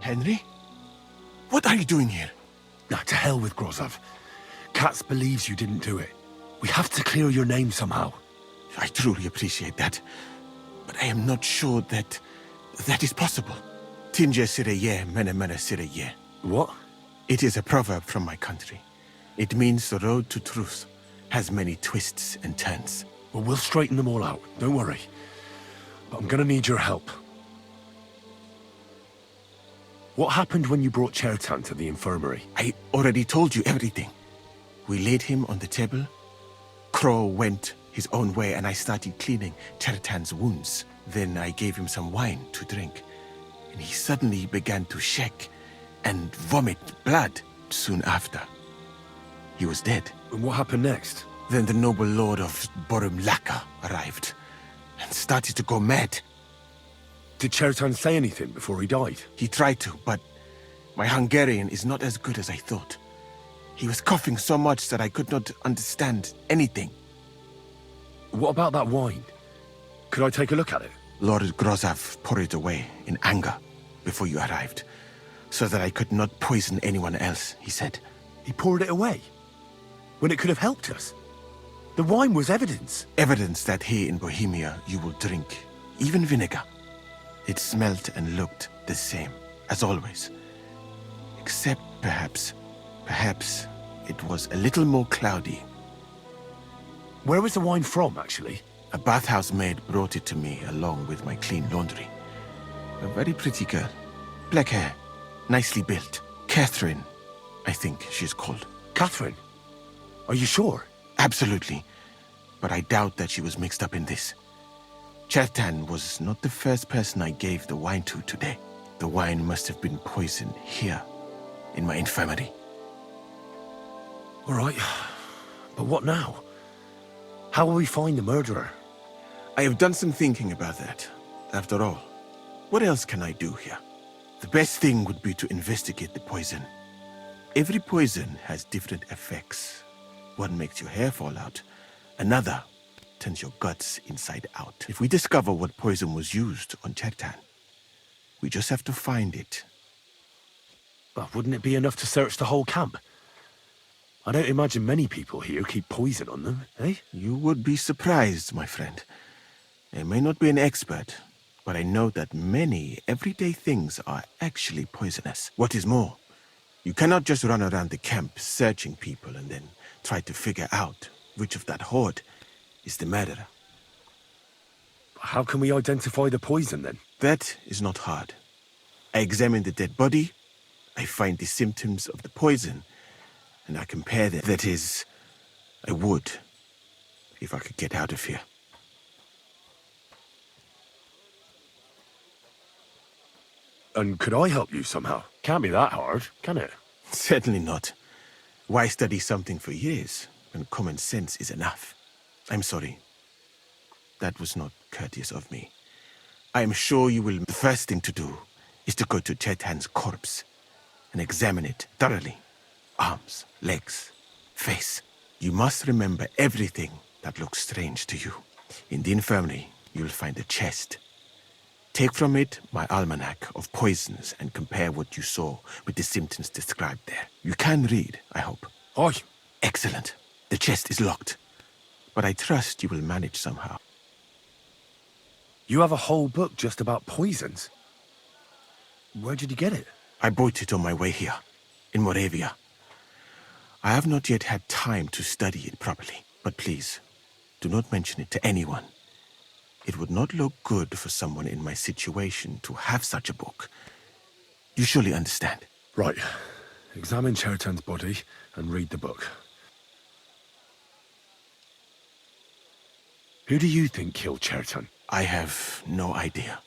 [SPEAKER 5] Henry? What are you doing here?
[SPEAKER 12] Now, to hell with Grozov. Katz believes you didn't do it. We have to clear your name somehow.
[SPEAKER 5] I truly appreciate that. But I am not sure that is possible. Tinge sireye, mene mene sireye.
[SPEAKER 12] What?
[SPEAKER 5] It is a proverb from my country. It means the road to truth has many twists and turns.
[SPEAKER 12] Well, we'll straighten them all out. Don't worry. But I'm gonna need your help. What happened when you brought Chertan to the infirmary?
[SPEAKER 5] I already told you everything. We laid him on the table. Crow went his own way and I started cleaning Chertan's wounds. Then I gave him some wine to drink. And he suddenly began to shake and vomit blood soon after. He was dead.
[SPEAKER 12] And what happened next?
[SPEAKER 5] Then the noble lord of Borumlaka arrived and started to go mad.
[SPEAKER 12] Did Chertan say anything before he died?
[SPEAKER 5] He tried to, but my Hungarian is not as good as I thought. He was coughing so much that I could not understand anything.
[SPEAKER 12] What about that wine? Could I take a look at it?
[SPEAKER 5] Lord Grozov poured it away in anger before you arrived, so that I could not poison anyone else, he said.
[SPEAKER 12] He poured it away? When it could have helped us? The wine was evidence.
[SPEAKER 5] Evidence that here in Bohemia you will drink, even vinegar. It smelled and looked the same, as always. Except perhaps it was a little more cloudy.
[SPEAKER 12] Where was the wine from, actually?
[SPEAKER 5] A bathhouse maid brought it to me along with my clean laundry. A very pretty girl. Black hair, nicely built. Catherine, I think she's called.
[SPEAKER 12] Catherine? Are you sure?
[SPEAKER 5] Absolutely. But I doubt that she was mixed up in this. Chertan was not the first person I gave the wine to today. The wine must have been poisoned here, in my infirmary.
[SPEAKER 12] All right, but what now? How will we find the murderer?
[SPEAKER 5] I have done some thinking about that. After all, what else can I do here? The best thing would be to investigate the poison. Every poison has different effects. One makes your hair fall out, another turns your guts inside out. If we discover what poison was used on Chertan, We just have to find it.
[SPEAKER 12] But wouldn't it be enough to search the whole camp? I don't imagine many people here keep poison on them, eh?
[SPEAKER 5] You would be surprised, my friend. I may not be an expert, but I know that many everyday things are actually poisonous. What is more, you cannot just run around the camp searching people and then try to figure out which of that horde is the murderer.
[SPEAKER 12] How can we identify the poison, then?
[SPEAKER 5] That is not hard. I examine the dead body, I find the symptoms of the poison, and I compare them. That is, I would, if I could get out of here.
[SPEAKER 12] And could I help you somehow? Can't be that hard, can it?
[SPEAKER 5] Certainly not. Why study something for years when common sense is enough? I'm sorry. That was not courteous of me. I am sure you will. The first thing to do is to go to Chetan's corpse and examine it thoroughly. Arms, legs, face. You must remember everything that looks strange to you. In the infirmary, you'll find a chest. Take from it my almanac of poisons and compare what you saw with the symptoms described there. You can read, I hope.
[SPEAKER 12] Aye.
[SPEAKER 5] Excellent. The chest is locked, but I trust you will manage somehow.
[SPEAKER 12] You have a whole book just about poisons? Where did you get it?
[SPEAKER 5] I bought it on my way here, in Moravia. I have not yet had time to study it properly, but please, do not mention it to anyone. It would not look good for someone in my situation to have such a book. You surely understand.
[SPEAKER 12] Right. Examine Chetan's body and read the book. Who do you think killed Chetan?
[SPEAKER 5] I have no idea.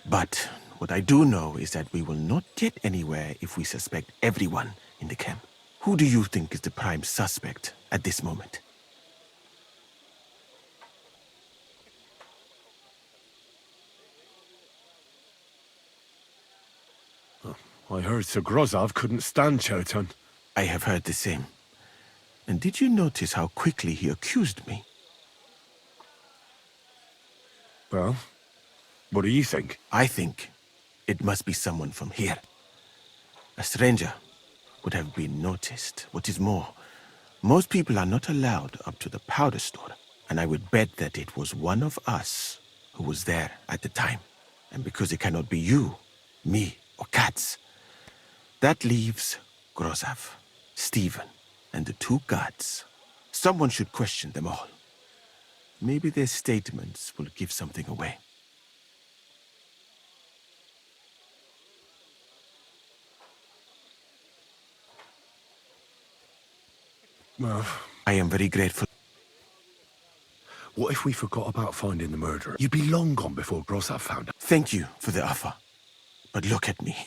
[SPEAKER 5] But what I do know is that we will not get anywhere if we suspect everyone in the camp. Who do you think is the prime suspect at this moment?
[SPEAKER 12] I heard Sir Grozov couldn't stand Chetan.
[SPEAKER 5] I have heard the same. And did you notice how quickly he accused me?
[SPEAKER 12] Well, what do you think?
[SPEAKER 5] I think it must be someone from here. A stranger would have been noticed. What is more, most people are not allowed up to the powder store, and I would bet that it was one of us who was there at the time. And because it cannot be you, me, or Katz, that leaves Grozov, Stephen, and the two guards. Someone should question them all. Maybe their statements will give something away.
[SPEAKER 12] Well,
[SPEAKER 5] I am very grateful.
[SPEAKER 12] What if we forgot about finding the murderer? You'd be long gone before Grozov found out.
[SPEAKER 5] Thank you for the offer. But look at me.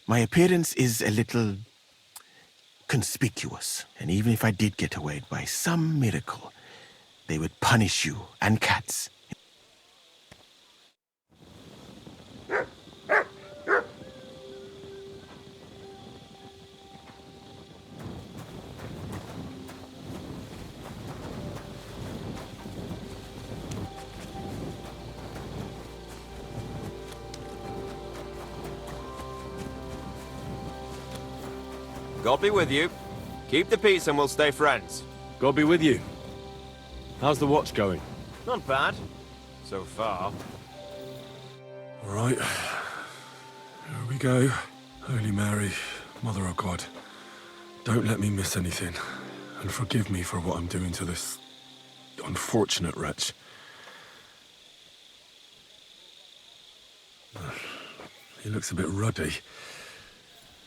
[SPEAKER 5] My appearance is a little conspicuous. And even if I did get away by some miracle, they would punish you and Katz.
[SPEAKER 21] God be with you. Keep the peace and we'll stay friends.
[SPEAKER 1] God be with you. How's the watch going?
[SPEAKER 21] Not bad. So far.
[SPEAKER 1] All right. Here we go. Holy Mary, Mother of God, don't let me miss anything. And forgive me for what I'm doing to this unfortunate wretch. He looks a bit ruddy.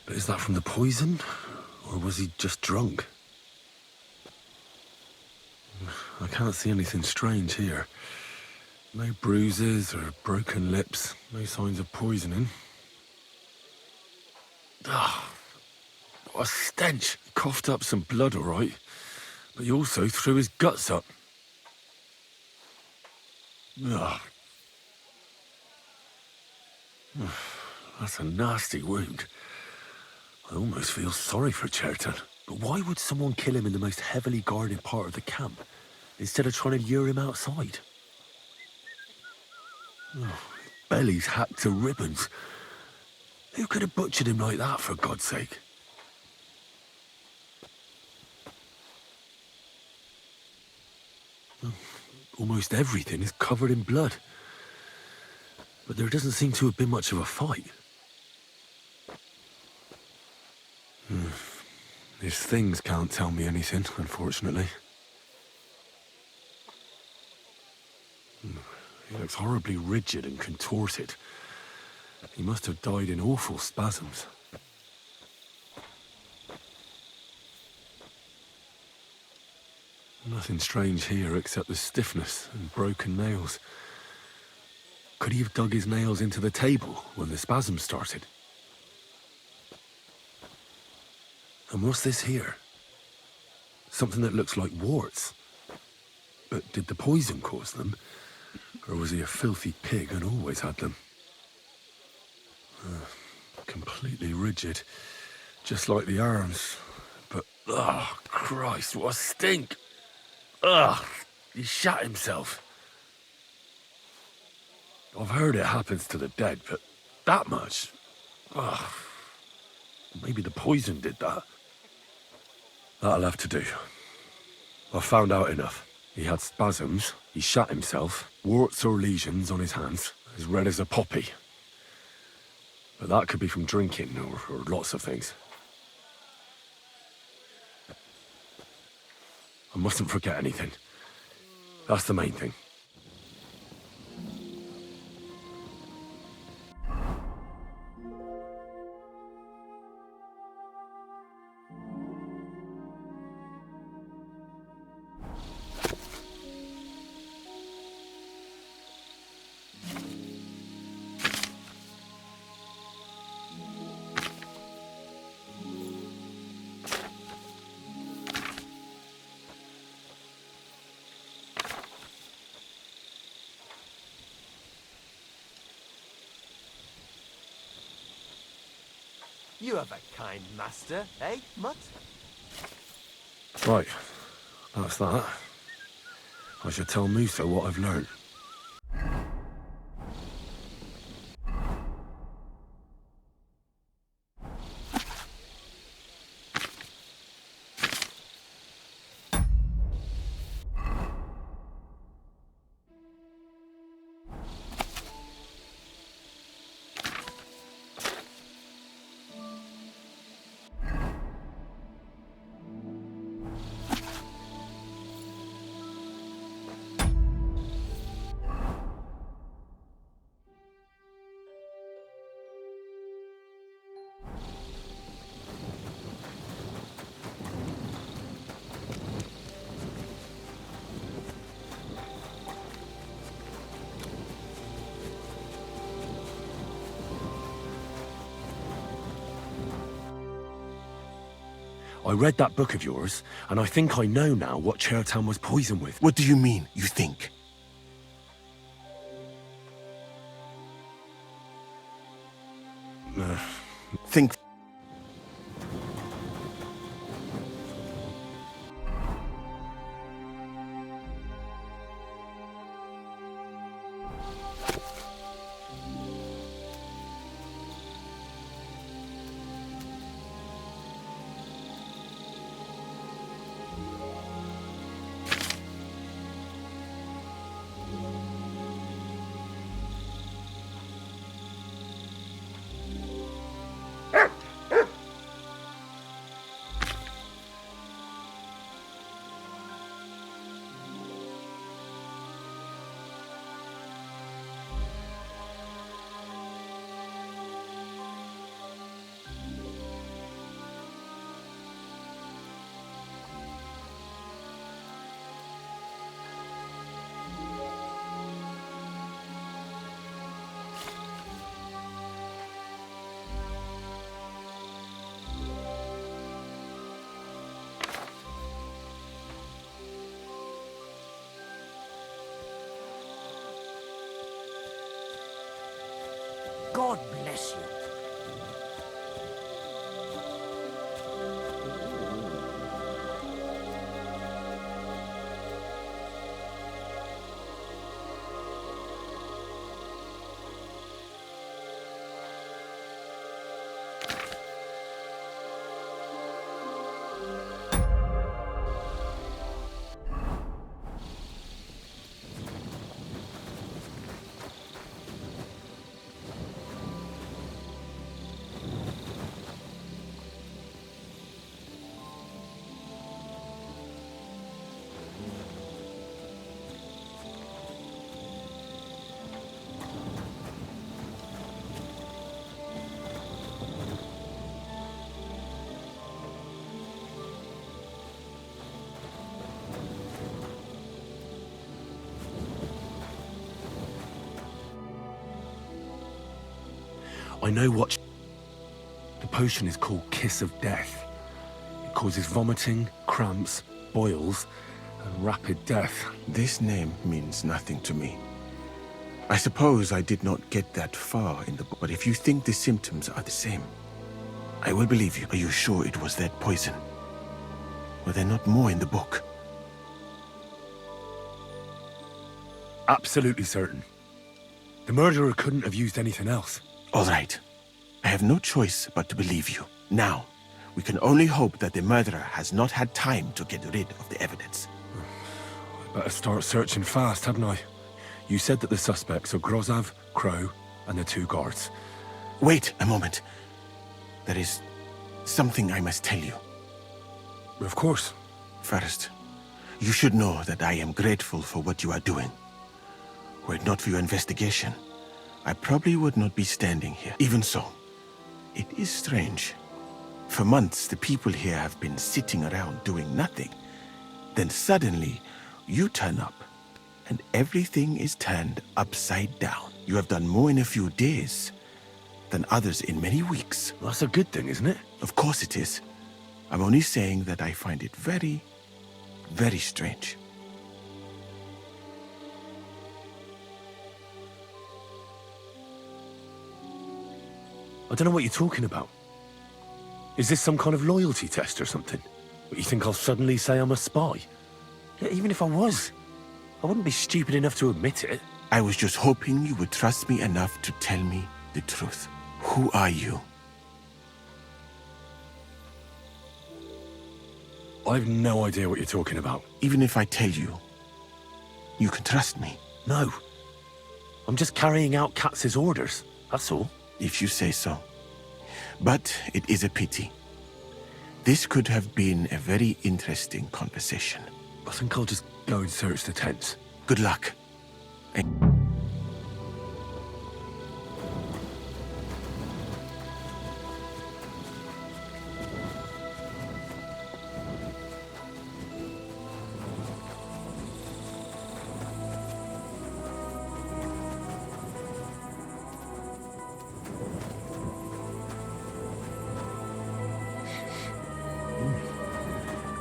[SPEAKER 1] But is that from the poison? Or was he just drunk? I can't see anything strange here. No bruises or broken lips. No signs of poisoning. Ah, what a stench. He coughed up some blood, all right. But he also threw his guts up. Ah. That's a nasty wound. I almost feel sorry for Chetan. But why would someone kill him in the most heavily guarded part of the camp, instead of trying to lure him outside? Oh,
[SPEAKER 12] belly's hacked to ribbons. Who could have butchered him like that, for God's sake? Almost everything is covered in blood. But there doesn't seem to have been much of a fight. These things can't tell me anything, unfortunately. He looks horribly rigid and contorted. He must have died in awful spasms. Nothing strange here except the stiffness and broken nails. Could he have dug his nails into the table when the spasm started? And what's this here? Something that looks like warts. But did the poison cause them? Or was he a filthy pig and always had them? Completely rigid. Just like the arms. But, oh, Christ, what a stink! Ugh, he shot himself. I've heard it happens to the dead, but that much? Ugh. Maybe the poison did that. That'll have to do. I've found out enough. He had spasms, he shot himself, warts or lesions on his hands, as red as a poppy. But that could be from drinking, or lots of things. I mustn't forget anything. That's the main thing.
[SPEAKER 10] You have a kind master, eh, Mutt?
[SPEAKER 12] Right, that's that. I should tell Musa what I've learned. I read that book of yours, and I think I know now what Chertown was poisoned with.
[SPEAKER 5] What do you mean, you think? Think.
[SPEAKER 10] God bless you.
[SPEAKER 12] I know what... The potion is called Kiss of Death. It causes vomiting, cramps, boils, and rapid death.
[SPEAKER 5] This name means nothing to me. I suppose I did not get that far in the book, but if you think the symptoms are the same, I will believe you. Are you sure it was that poison? Were there not more in the book?
[SPEAKER 12] Absolutely certain. The murderer couldn't have used anything else.
[SPEAKER 5] All right. I have no choice but to believe you. Now, we can only hope that the murderer has not had time to get rid of the evidence.
[SPEAKER 12] I better start searching fast, hadn't I? You said that the suspects are Grozav, Crow, and the 2 guards.
[SPEAKER 5] Wait a moment. There is something I must tell you.
[SPEAKER 12] Of course.
[SPEAKER 5] First, you should know that I am grateful for what you are doing. Were it not for your investigation, I probably would not be standing here. Even so, it is strange. For months, the people here have been sitting around doing nothing. Then suddenly, you turn up, and everything is turned upside down. You have done more in a few days than others in many weeks.
[SPEAKER 12] Well, that's a good thing, isn't it?
[SPEAKER 5] Of course it is. I'm only saying that I find it very, very strange.
[SPEAKER 12] I don't know what you're talking about. Is this some kind of loyalty test or something? But you think I'll suddenly say I'm a spy? Yeah, even if I was, I wouldn't be stupid enough to admit it.
[SPEAKER 5] I was just hoping you would trust me enough to tell me the truth. Who are you?
[SPEAKER 12] I've no idea what you're talking about.
[SPEAKER 5] Even if I tell you, you can trust me.
[SPEAKER 12] No. I'm just carrying out Katz's orders, that's all.
[SPEAKER 5] If you say so. But it is a pity. This could have been a very interesting conversation.
[SPEAKER 12] I think I'll just go and search the tents.
[SPEAKER 5] Good luck.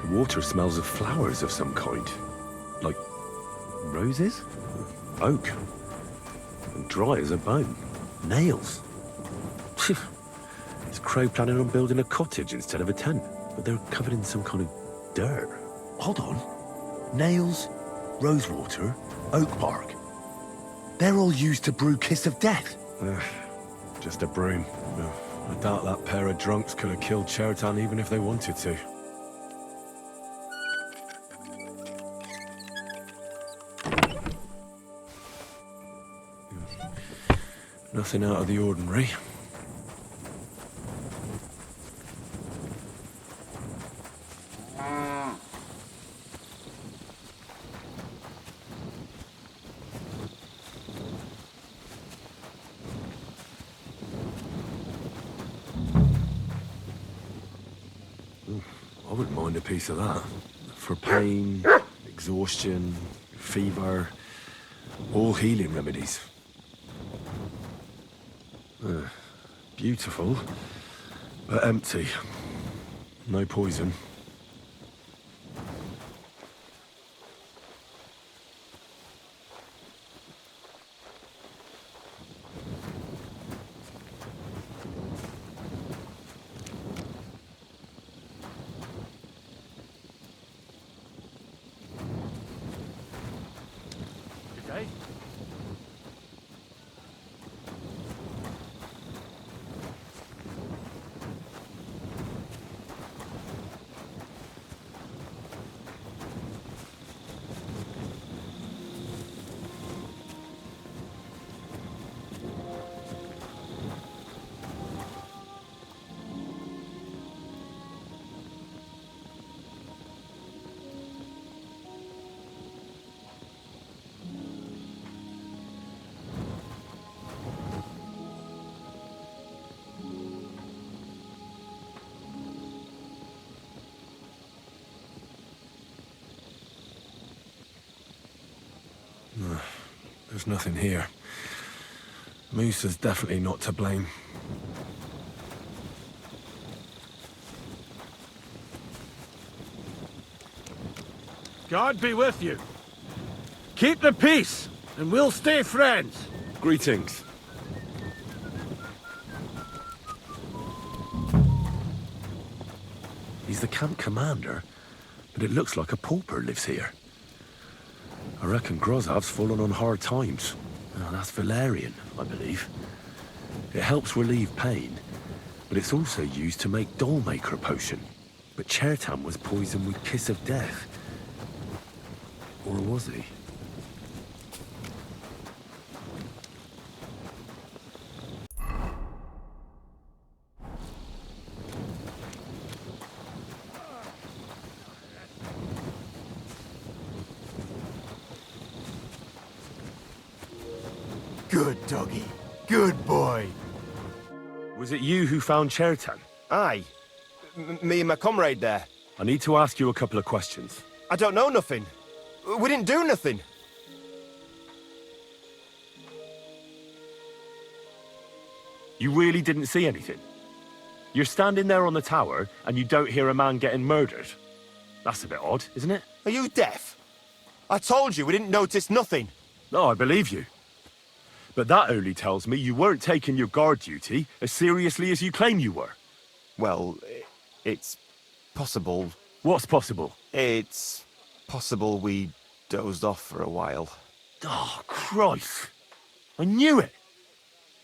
[SPEAKER 12] The water smells of flowers of some kind. Like roses? Oak. And dry as a bone. Nails. Is Crow planning on building a cottage instead of a tent? But they're covered in some kind of dirt. Hold on. Nails, rosewater, oak bark. They're all used to brew Kiss of Death.
[SPEAKER 1] Just a broom. I doubt that pair of drunks could have killed Chertan even if they wanted to. Nothing out of the ordinary. I wouldn't mind a piece of that. For pain, exhaustion, fever, all healing remedies. Beautiful, but empty. No poison.
[SPEAKER 11] Good day.
[SPEAKER 1] There's nothing here. Moose is definitely not to blame.
[SPEAKER 9] God be with you. Keep the peace, and we'll stay friends.
[SPEAKER 1] Greetings.
[SPEAKER 12] He's the camp commander, but it looks like a pauper lives here. I reckon Grozov's fallen on hard times. Oh, that's valerian, I believe. It helps relieve pain, but it's also used to make dollmaker potion. But Chertan was poisoned with Kiss of Death. Or was he?
[SPEAKER 2] Good doggy. Good boy.
[SPEAKER 12] Was it you who found Chertan?
[SPEAKER 2] Aye. Me and my comrade there.
[SPEAKER 12] I need to ask you a couple of questions.
[SPEAKER 2] I don't know nothing. We didn't do nothing.
[SPEAKER 12] You really didn't see anything? You're standing there on the tower, and you don't hear a man getting murdered? That's a bit odd, isn't it?
[SPEAKER 2] Are you deaf? I told you we didn't notice nothing.
[SPEAKER 12] No, I believe you. But that only tells me you weren't taking your guard duty as seriously as you claim you were.
[SPEAKER 2] Well, it's possible.
[SPEAKER 12] What's possible?
[SPEAKER 2] It's possible we dozed off for a while.
[SPEAKER 12] Oh, Christ. I knew it.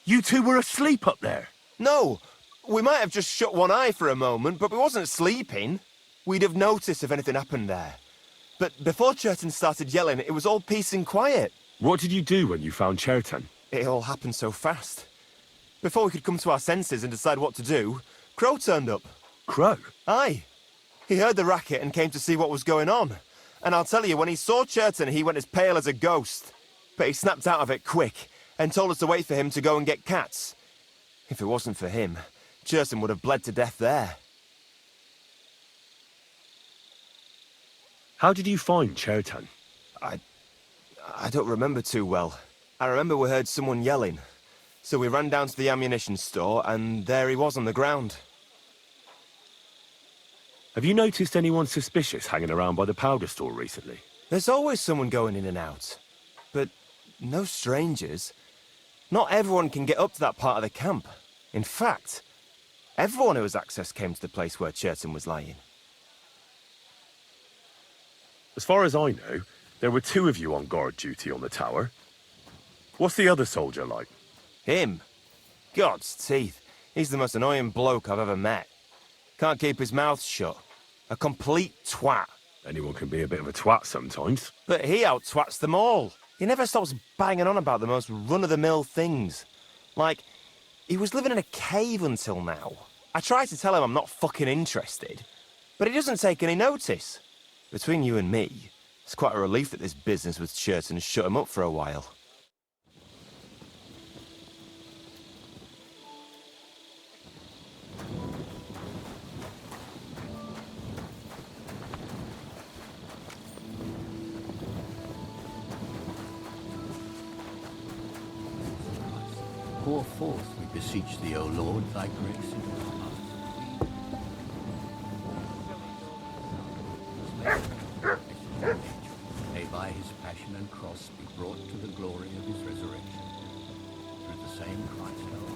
[SPEAKER 12] You two were asleep up there.
[SPEAKER 2] No, we might have just shut one eye for a moment, but we wasn't sleeping. We'd have noticed if anything happened there. But before Chertan started yelling, it was all peace and quiet.
[SPEAKER 12] What did you do when you found Chertan?
[SPEAKER 2] It all happened so fast. Before we could come to our senses and decide what to do, Crow turned up.
[SPEAKER 12] Crow?
[SPEAKER 2] Aye. He heard the racket and came to see what was going on. And I'll tell you, when he saw Chertan, he went as pale as a ghost. But he snapped out of it quick and told us to wait for him to go and get cats. If it wasn't for him, Chertan would have bled to death there.
[SPEAKER 12] How did you find Chertan?
[SPEAKER 2] I don't remember too well. I remember we heard someone yelling. So we ran down to the ammunition store, and there he was on the ground.
[SPEAKER 12] Have you noticed anyone suspicious hanging around by the powder store recently?
[SPEAKER 2] There's always someone going in and out. But no strangers. Not everyone can get up to that part of the camp. In fact, everyone who has access came to the place where Chertan was lying.
[SPEAKER 12] As far as I know, there were two of you on guard duty on the tower. What's the other soldier like?
[SPEAKER 2] Him? God's teeth. He's the most annoying bloke I've ever met. Can't keep his mouth shut. A complete twat.
[SPEAKER 12] Anyone can be a bit of a twat sometimes.
[SPEAKER 2] But he out-twats them all. He never stops banging on about the most run-of-the-mill things. Like, he was living in a cave until now. I tried to tell him I'm not fucking interested, but he doesn't take any notice. Between you and me, it's quite a relief that this business with Chertan has shut him up for a while.
[SPEAKER 6] Pour forth, we beseech thee, O Lord, thy grace into our hearts. May by his passion and cross be brought to the glory of his resurrection. Through the same Christ our Lord.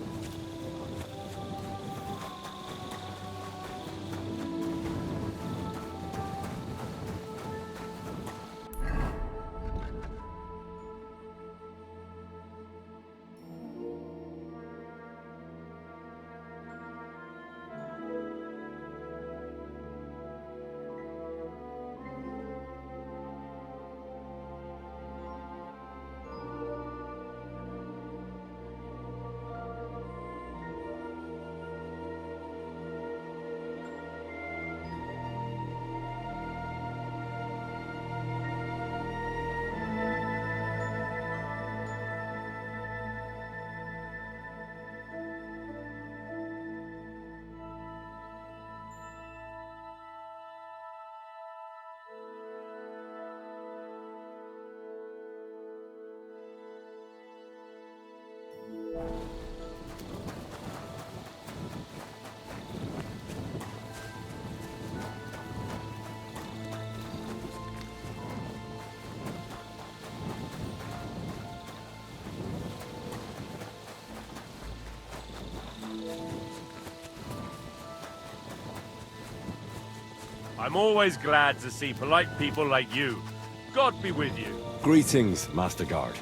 [SPEAKER 11] I'm always glad to see polite people like you. God be with you.
[SPEAKER 12] Greetings, Master Guard.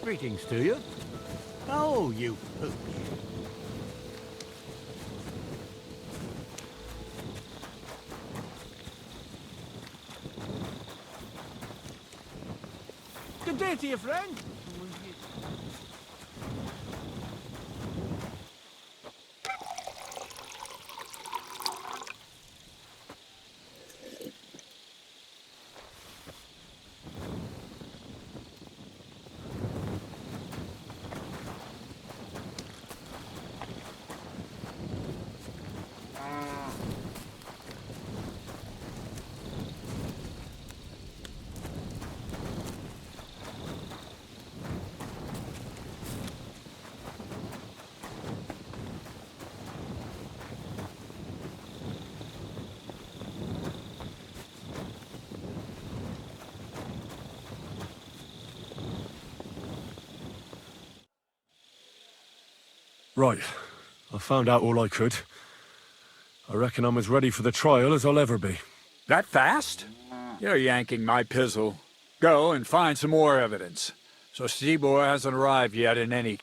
[SPEAKER 6] Greetings to you. Oh, you pooch. Good day to you, friend.
[SPEAKER 1] Right. I found out all I could. I reckon I'm as ready for the trial as I'll ever be.
[SPEAKER 18] That fast? You're yanking my pizzle. Go and find some more evidence. So Stibor hasn't arrived yet in any...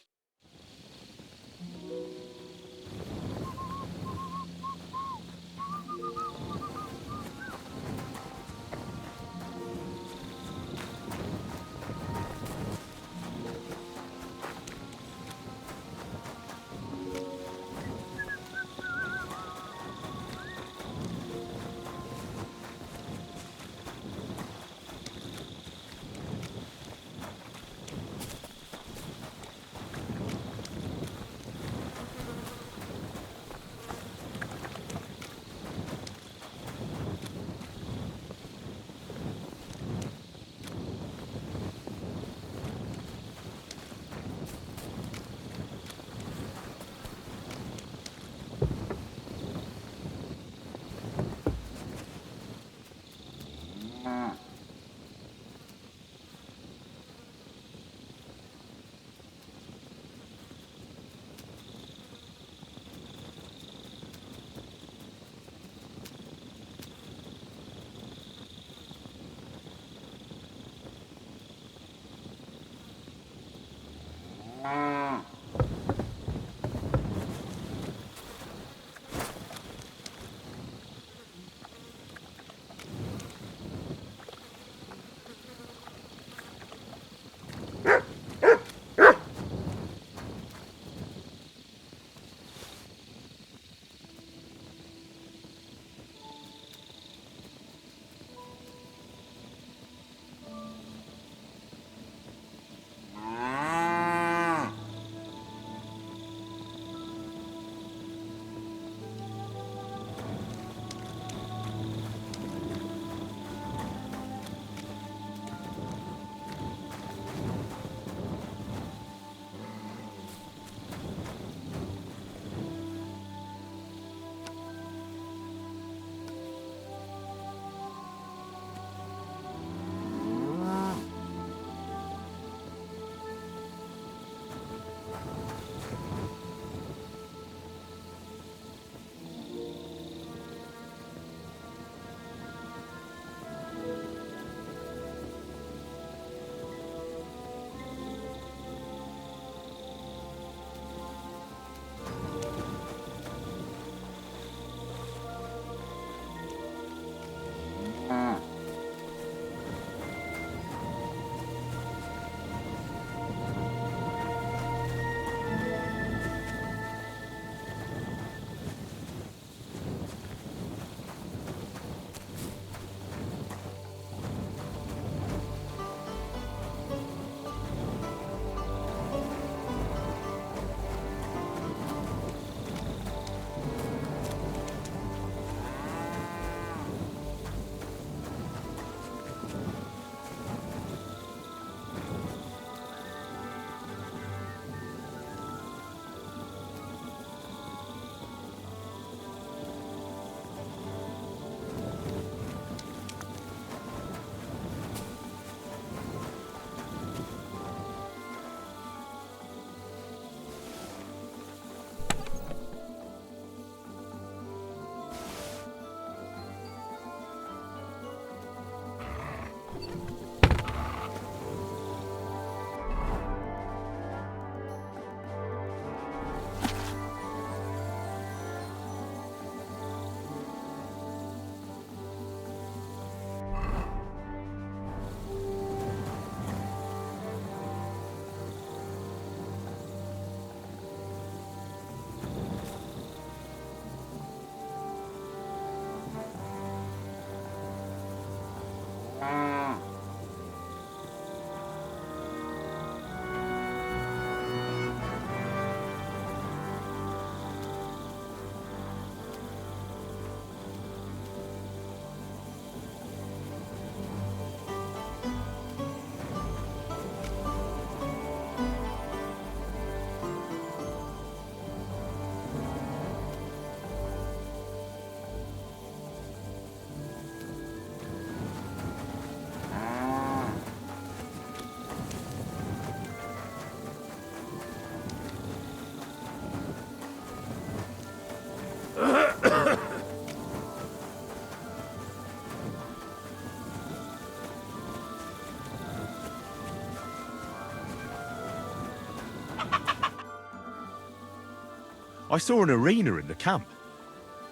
[SPEAKER 1] I saw an arena in the camp.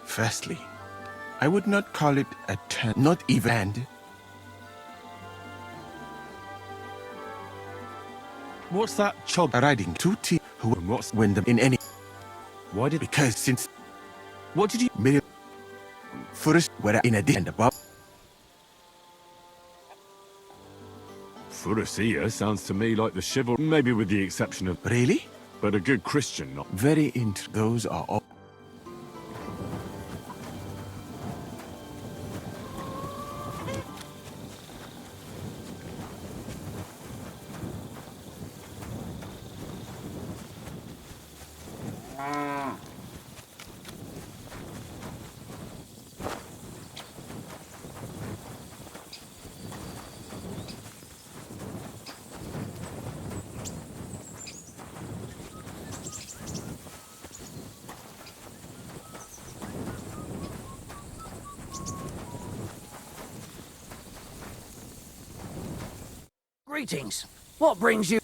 [SPEAKER 5] Firstly, I would not call it a tent, not even and.
[SPEAKER 1] What's that chug?
[SPEAKER 5] Riding 2 teams who what's win them in any.
[SPEAKER 1] Why did?
[SPEAKER 5] Because since. What did you mean? First, where in addition and above.
[SPEAKER 1] Furusia sounds to me like the chivalry, maybe with the exception of...
[SPEAKER 5] Really?
[SPEAKER 1] But a good Christian, not...
[SPEAKER 5] Very those are all...
[SPEAKER 19] Greetings. What brings you?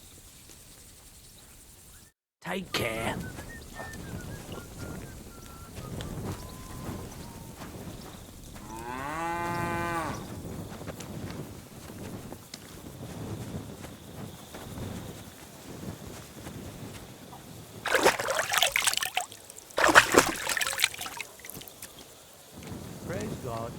[SPEAKER 19] Take care.
[SPEAKER 10] Praise God.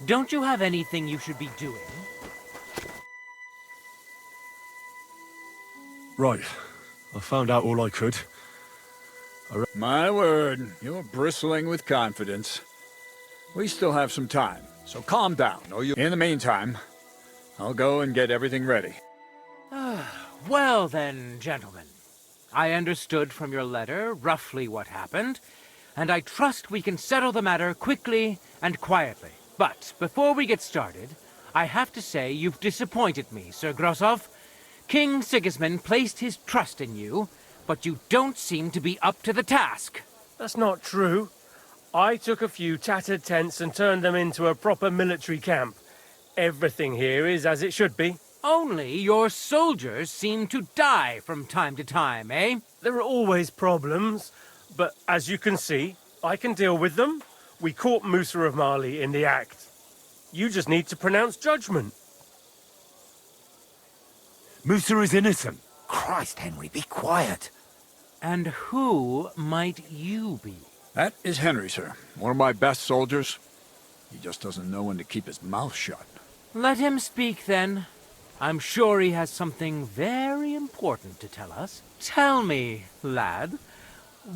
[SPEAKER 19] Don't you have anything you should be doing?
[SPEAKER 1] Right. I found out all I could.
[SPEAKER 18] My word, you're bristling with confidence. We still have some time, so calm down. In the meantime, I'll go and get everything ready.
[SPEAKER 19] Well then, gentlemen. I understood from your letter roughly what happened, and I trust we can settle the matter quickly and quietly. But before we get started, I have to say you've disappointed me, Sir Grosov. King Sigismund placed his trust in you, but you don't seem to be up to the task.
[SPEAKER 11] That's not true. I took a few tattered tents and turned them into a proper military camp. Everything here is as it should be.
[SPEAKER 19] Only your soldiers seem to die from time to time, eh?
[SPEAKER 11] There are always problems, but as you can see, I can deal with them. We caught Musa of Mali in the act. You just need to pronounce judgment.
[SPEAKER 12] Musa is innocent.
[SPEAKER 18] Christ, Henry, be quiet.
[SPEAKER 19] And who might you be?
[SPEAKER 18] That is Henry, sir. One of my best soldiers. He just doesn't know when to keep his mouth shut.
[SPEAKER 19] Let him speak, then. I'm sure he has something very important to tell us. Tell me, lad,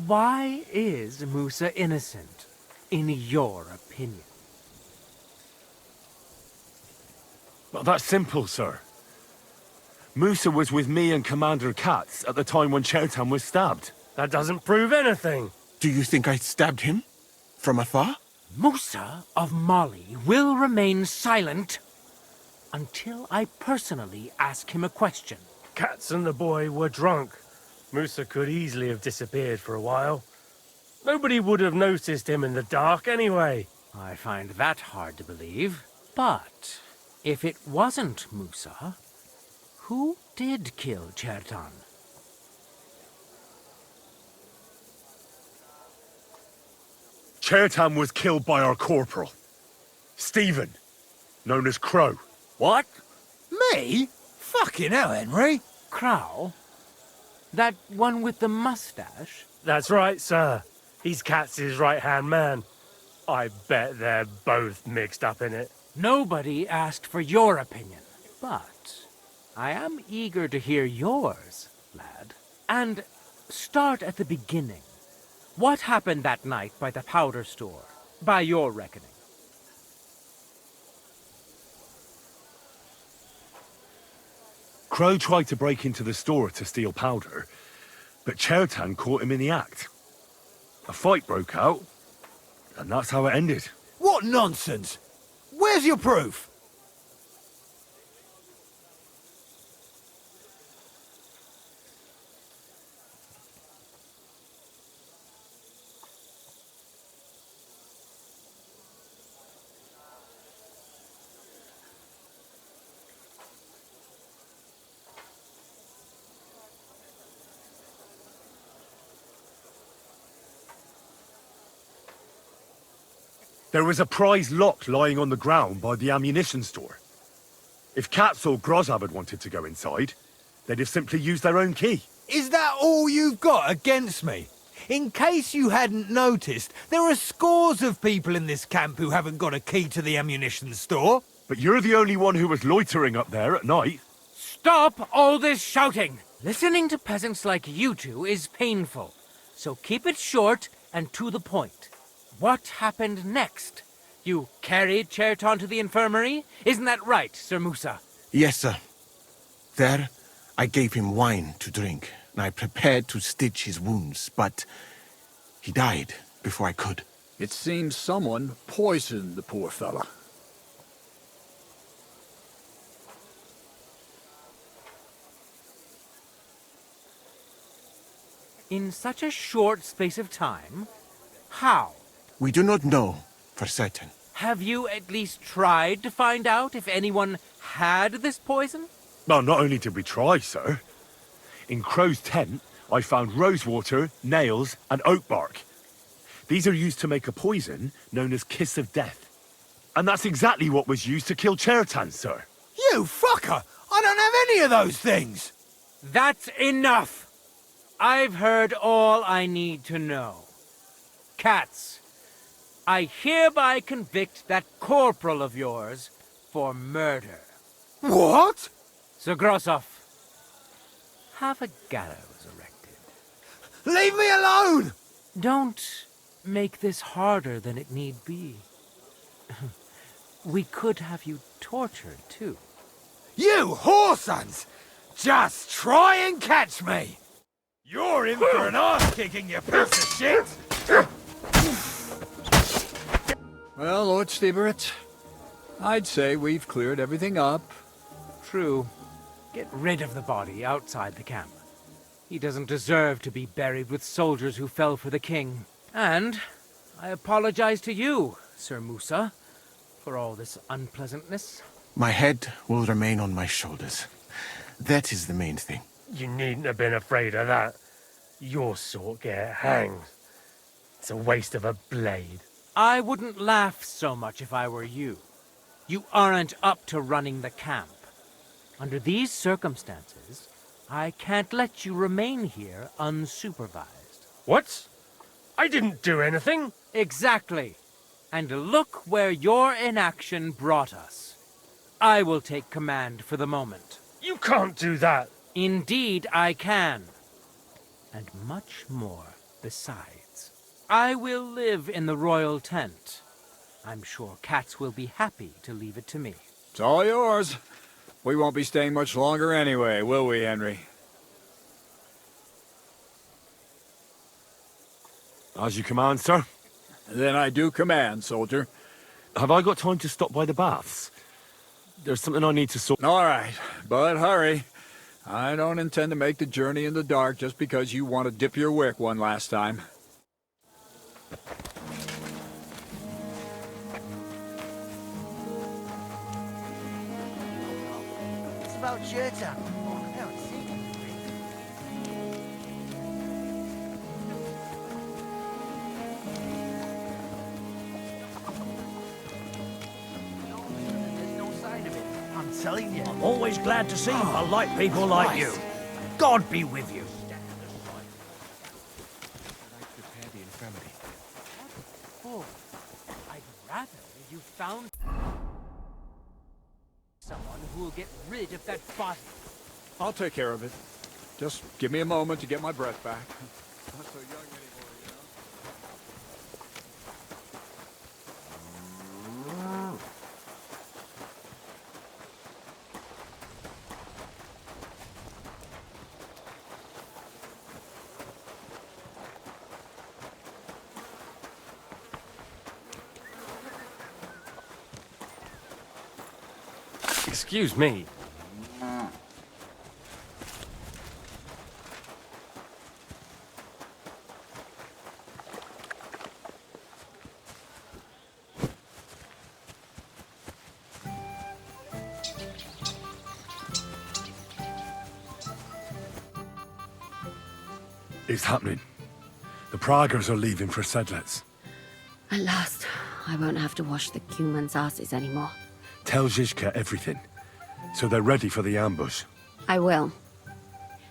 [SPEAKER 19] why is Musa innocent, in your opinion?
[SPEAKER 12] Well, that's simple, sir. Musa was with me and Commander Katz at the time when Chertan was stabbed.
[SPEAKER 11] That doesn't prove anything.
[SPEAKER 5] Do you think I stabbed him? From afar?
[SPEAKER 19] Musa of Mali will remain silent until I personally ask him a question.
[SPEAKER 11] Katz and the boy were drunk. Musa could easily have disappeared for a while. Nobody would have noticed him in the dark anyway.
[SPEAKER 19] I find that hard to believe. But if it wasn't Musa, who did kill Chertan?
[SPEAKER 1] Chertan was killed by our corporal, Stephen, known as Crow.
[SPEAKER 20] What? Me? Fucking hell, Henry.
[SPEAKER 19] Crow? That one with the mustache?
[SPEAKER 11] That's right, sir. He's Katz's right-hand man. I bet they're both mixed up in it.
[SPEAKER 19] Nobody asked for your opinion, but I am eager to hear yours, lad. And start at the beginning. What happened that night by the powder store, by your reckoning?
[SPEAKER 12] Crow tried to break into the store to steal powder, but Chertan caught him in the act. A fight broke out, and that's how it ended.
[SPEAKER 20] What nonsense! Where's your proof?
[SPEAKER 1] There was a prize lock lying on the ground by the ammunition store. If Katz or Grozab had wanted to go inside, they'd have simply used their own key.
[SPEAKER 17] Is that all you've got against me? In case you hadn't noticed, there are scores of people in this camp who haven't got a key to the ammunition store.
[SPEAKER 1] But you're the only one who was loitering up there at night.
[SPEAKER 19] Stop all this shouting! Listening to peasants like you two is painful, so keep it short and to the point. What happened next? You carried Cherton to the infirmary? Isn't that right, Sir Musa?
[SPEAKER 5] Yes, sir. There, I gave him wine to drink, and I prepared to stitch his wounds, but he died before I could.
[SPEAKER 18] It seems someone poisoned the poor fella.
[SPEAKER 19] In such a short space of time? How?
[SPEAKER 5] We do not know for certain.
[SPEAKER 19] Have you at least tried to find out if anyone had this poison?
[SPEAKER 1] Well, not only did we try, sir. In Crow's tent, I found rosewater, nails, and oak bark. These are used to make a poison known as Kiss of Death. And that's exactly what was used to kill Chertan, sir.
[SPEAKER 17] You fucker! I don't have any of those things!
[SPEAKER 19] That's enough! I've heard all I need to know. Katz, I hereby convict that corporal of yours for murder.
[SPEAKER 17] What?
[SPEAKER 19] Sir Grossoff, have a gallows erected.
[SPEAKER 17] Leave me alone!
[SPEAKER 19] Don't make this harder than it need be. We could have you tortured, too.
[SPEAKER 17] You whoresons! Just try and catch me! You're in for an arse-kicking, you piece of shit!
[SPEAKER 18] Well, Lord Stieberitz, I'd say we've cleared everything up.
[SPEAKER 19] True. Get rid of the body outside the camp. He doesn't deserve to be buried with soldiers who fell for the king. And I apologize to you, Sir Musa, for all this unpleasantness.
[SPEAKER 5] My head will remain on my shoulders. That is the main thing.
[SPEAKER 11] You needn't have been afraid of that. Your sort get hanged. It's a waste of a blade.
[SPEAKER 19] I wouldn't laugh so much if I were you. You aren't up to running the camp. Under these circumstances, I can't let you remain here unsupervised.
[SPEAKER 11] What? I didn't do anything.
[SPEAKER 19] Exactly. And look where your inaction brought us. I will take command for the moment.
[SPEAKER 11] You can't do that.
[SPEAKER 19] Indeed, I can. And much more besides. I will live in the royal tent. I'm sure Katz will be happy to leave it to me.
[SPEAKER 18] It's all yours. We won't be staying much longer anyway, will we, Henry?
[SPEAKER 1] As you command, sir.
[SPEAKER 18] Then I do command, soldier.
[SPEAKER 1] Have I got time to stop by the baths? There's something I need to sort.
[SPEAKER 18] All right, but hurry. I don't intend to make the journey in the dark just because you want to dip your wick one last time.
[SPEAKER 10] It's about Chertan. Oh, I don't see him. I'm telling you.
[SPEAKER 20] I'm always glad to see polite people like you. God be with you.
[SPEAKER 5] Prepare the infirmary.
[SPEAKER 19] Oh, I'd rather you found someone who will get rid of that body.
[SPEAKER 18] I'll take care of it. Just give me a moment to get my breath back. Not so young anymore, you know?
[SPEAKER 11] Excuse me.
[SPEAKER 1] It's happening. The Praggers are leaving for Sedlitz.
[SPEAKER 14] At last, I won't have to wash the humans' asses anymore.
[SPEAKER 1] Tell Zizka everything, so they're ready for the ambush.
[SPEAKER 14] I will.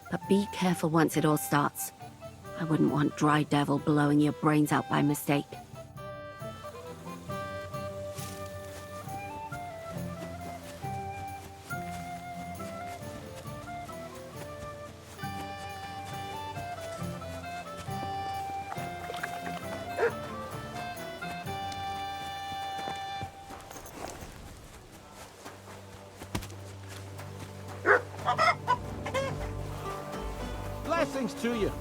[SPEAKER 14] But be careful once it all starts. I wouldn't want Dry Devil blowing your brains out by mistake.
[SPEAKER 7] Blessings to you.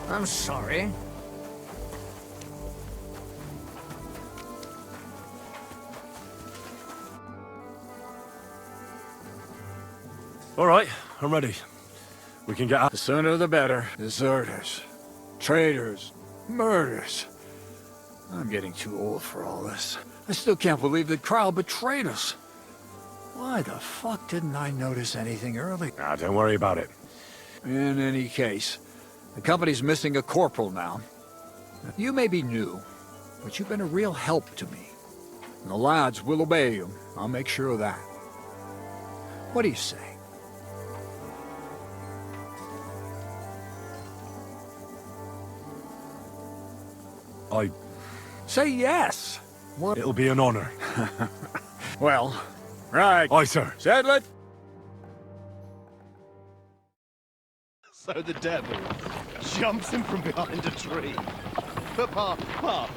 [SPEAKER 20] I'm sorry.
[SPEAKER 1] All right, I'm ready. We can get out.
[SPEAKER 18] The sooner the better. Deserters, traitors, murders. I'm getting too old for all this. I still can't believe that Kryle betrayed us. Why the fuck didn't I notice anything early?
[SPEAKER 1] Ah, don't worry about it.
[SPEAKER 18] In any case, the company's missing a corporal now. You may be new, but you've been a real help to me. And the lads will obey you. I'll make sure of that. What do you say?
[SPEAKER 1] I...
[SPEAKER 18] Say yes! What?
[SPEAKER 1] It'll be an honor.
[SPEAKER 18] Well, right.
[SPEAKER 1] Aye, sir.
[SPEAKER 18] Settle it!
[SPEAKER 16] So the devil jumps in from behind a tree. But Pa,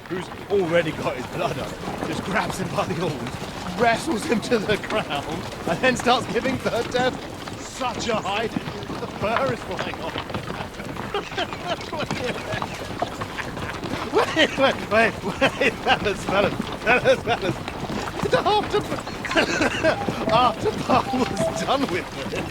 [SPEAKER 16] who's already got his blood up, just grabs him by the horns, wrestles him to the ground, and then starts giving the devil such a hiding. The fur is flying off. Wait, fellas. After Pa was done with it.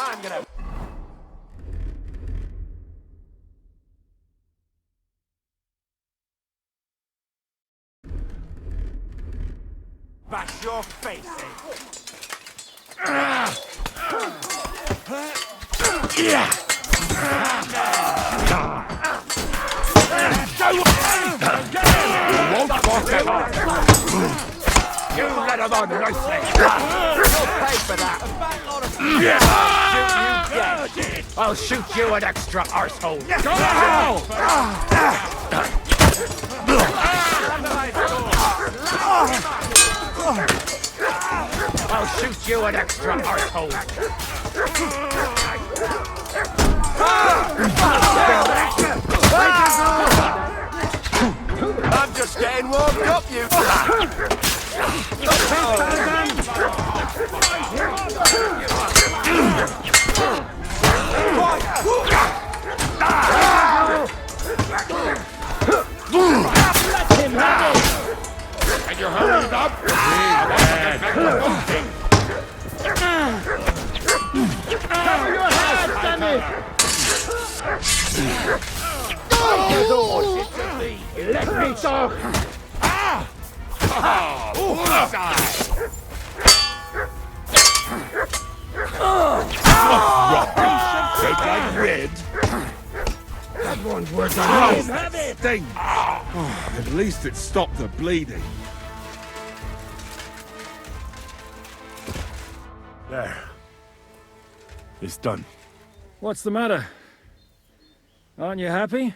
[SPEAKER 10] I'm gonna... Bash your face in.
[SPEAKER 9] Yeah.
[SPEAKER 10] You let him on nicely. You'll pay for that. I'll shoot you an extra arsehole. I'll shoot you an extra arsehole. I'm just getting warmed up, you. Let him have it. Can you hold it up? Cover your head, damn it! Let me talk!
[SPEAKER 9] That one's worth a
[SPEAKER 7] Sting! At least it stopped the bleeding.
[SPEAKER 1] There. It's done.
[SPEAKER 8] What's the matter? Aren't you happy?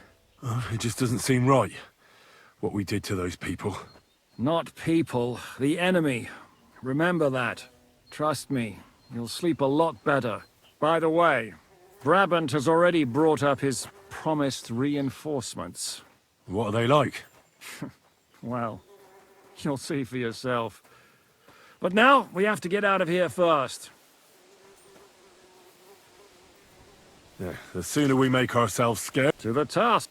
[SPEAKER 1] It just doesn't seem right, what we did to those people.
[SPEAKER 8] Not people, the enemy. Remember that. Trust me, you'll sleep a lot better. By the way, Brabant has already brought up his promised reinforcements.
[SPEAKER 1] What are they like?
[SPEAKER 8] Well, you'll see for yourself. But now, we have to get out of here first.
[SPEAKER 1] Yeah, the sooner we make ourselves scarce.
[SPEAKER 11] To the task.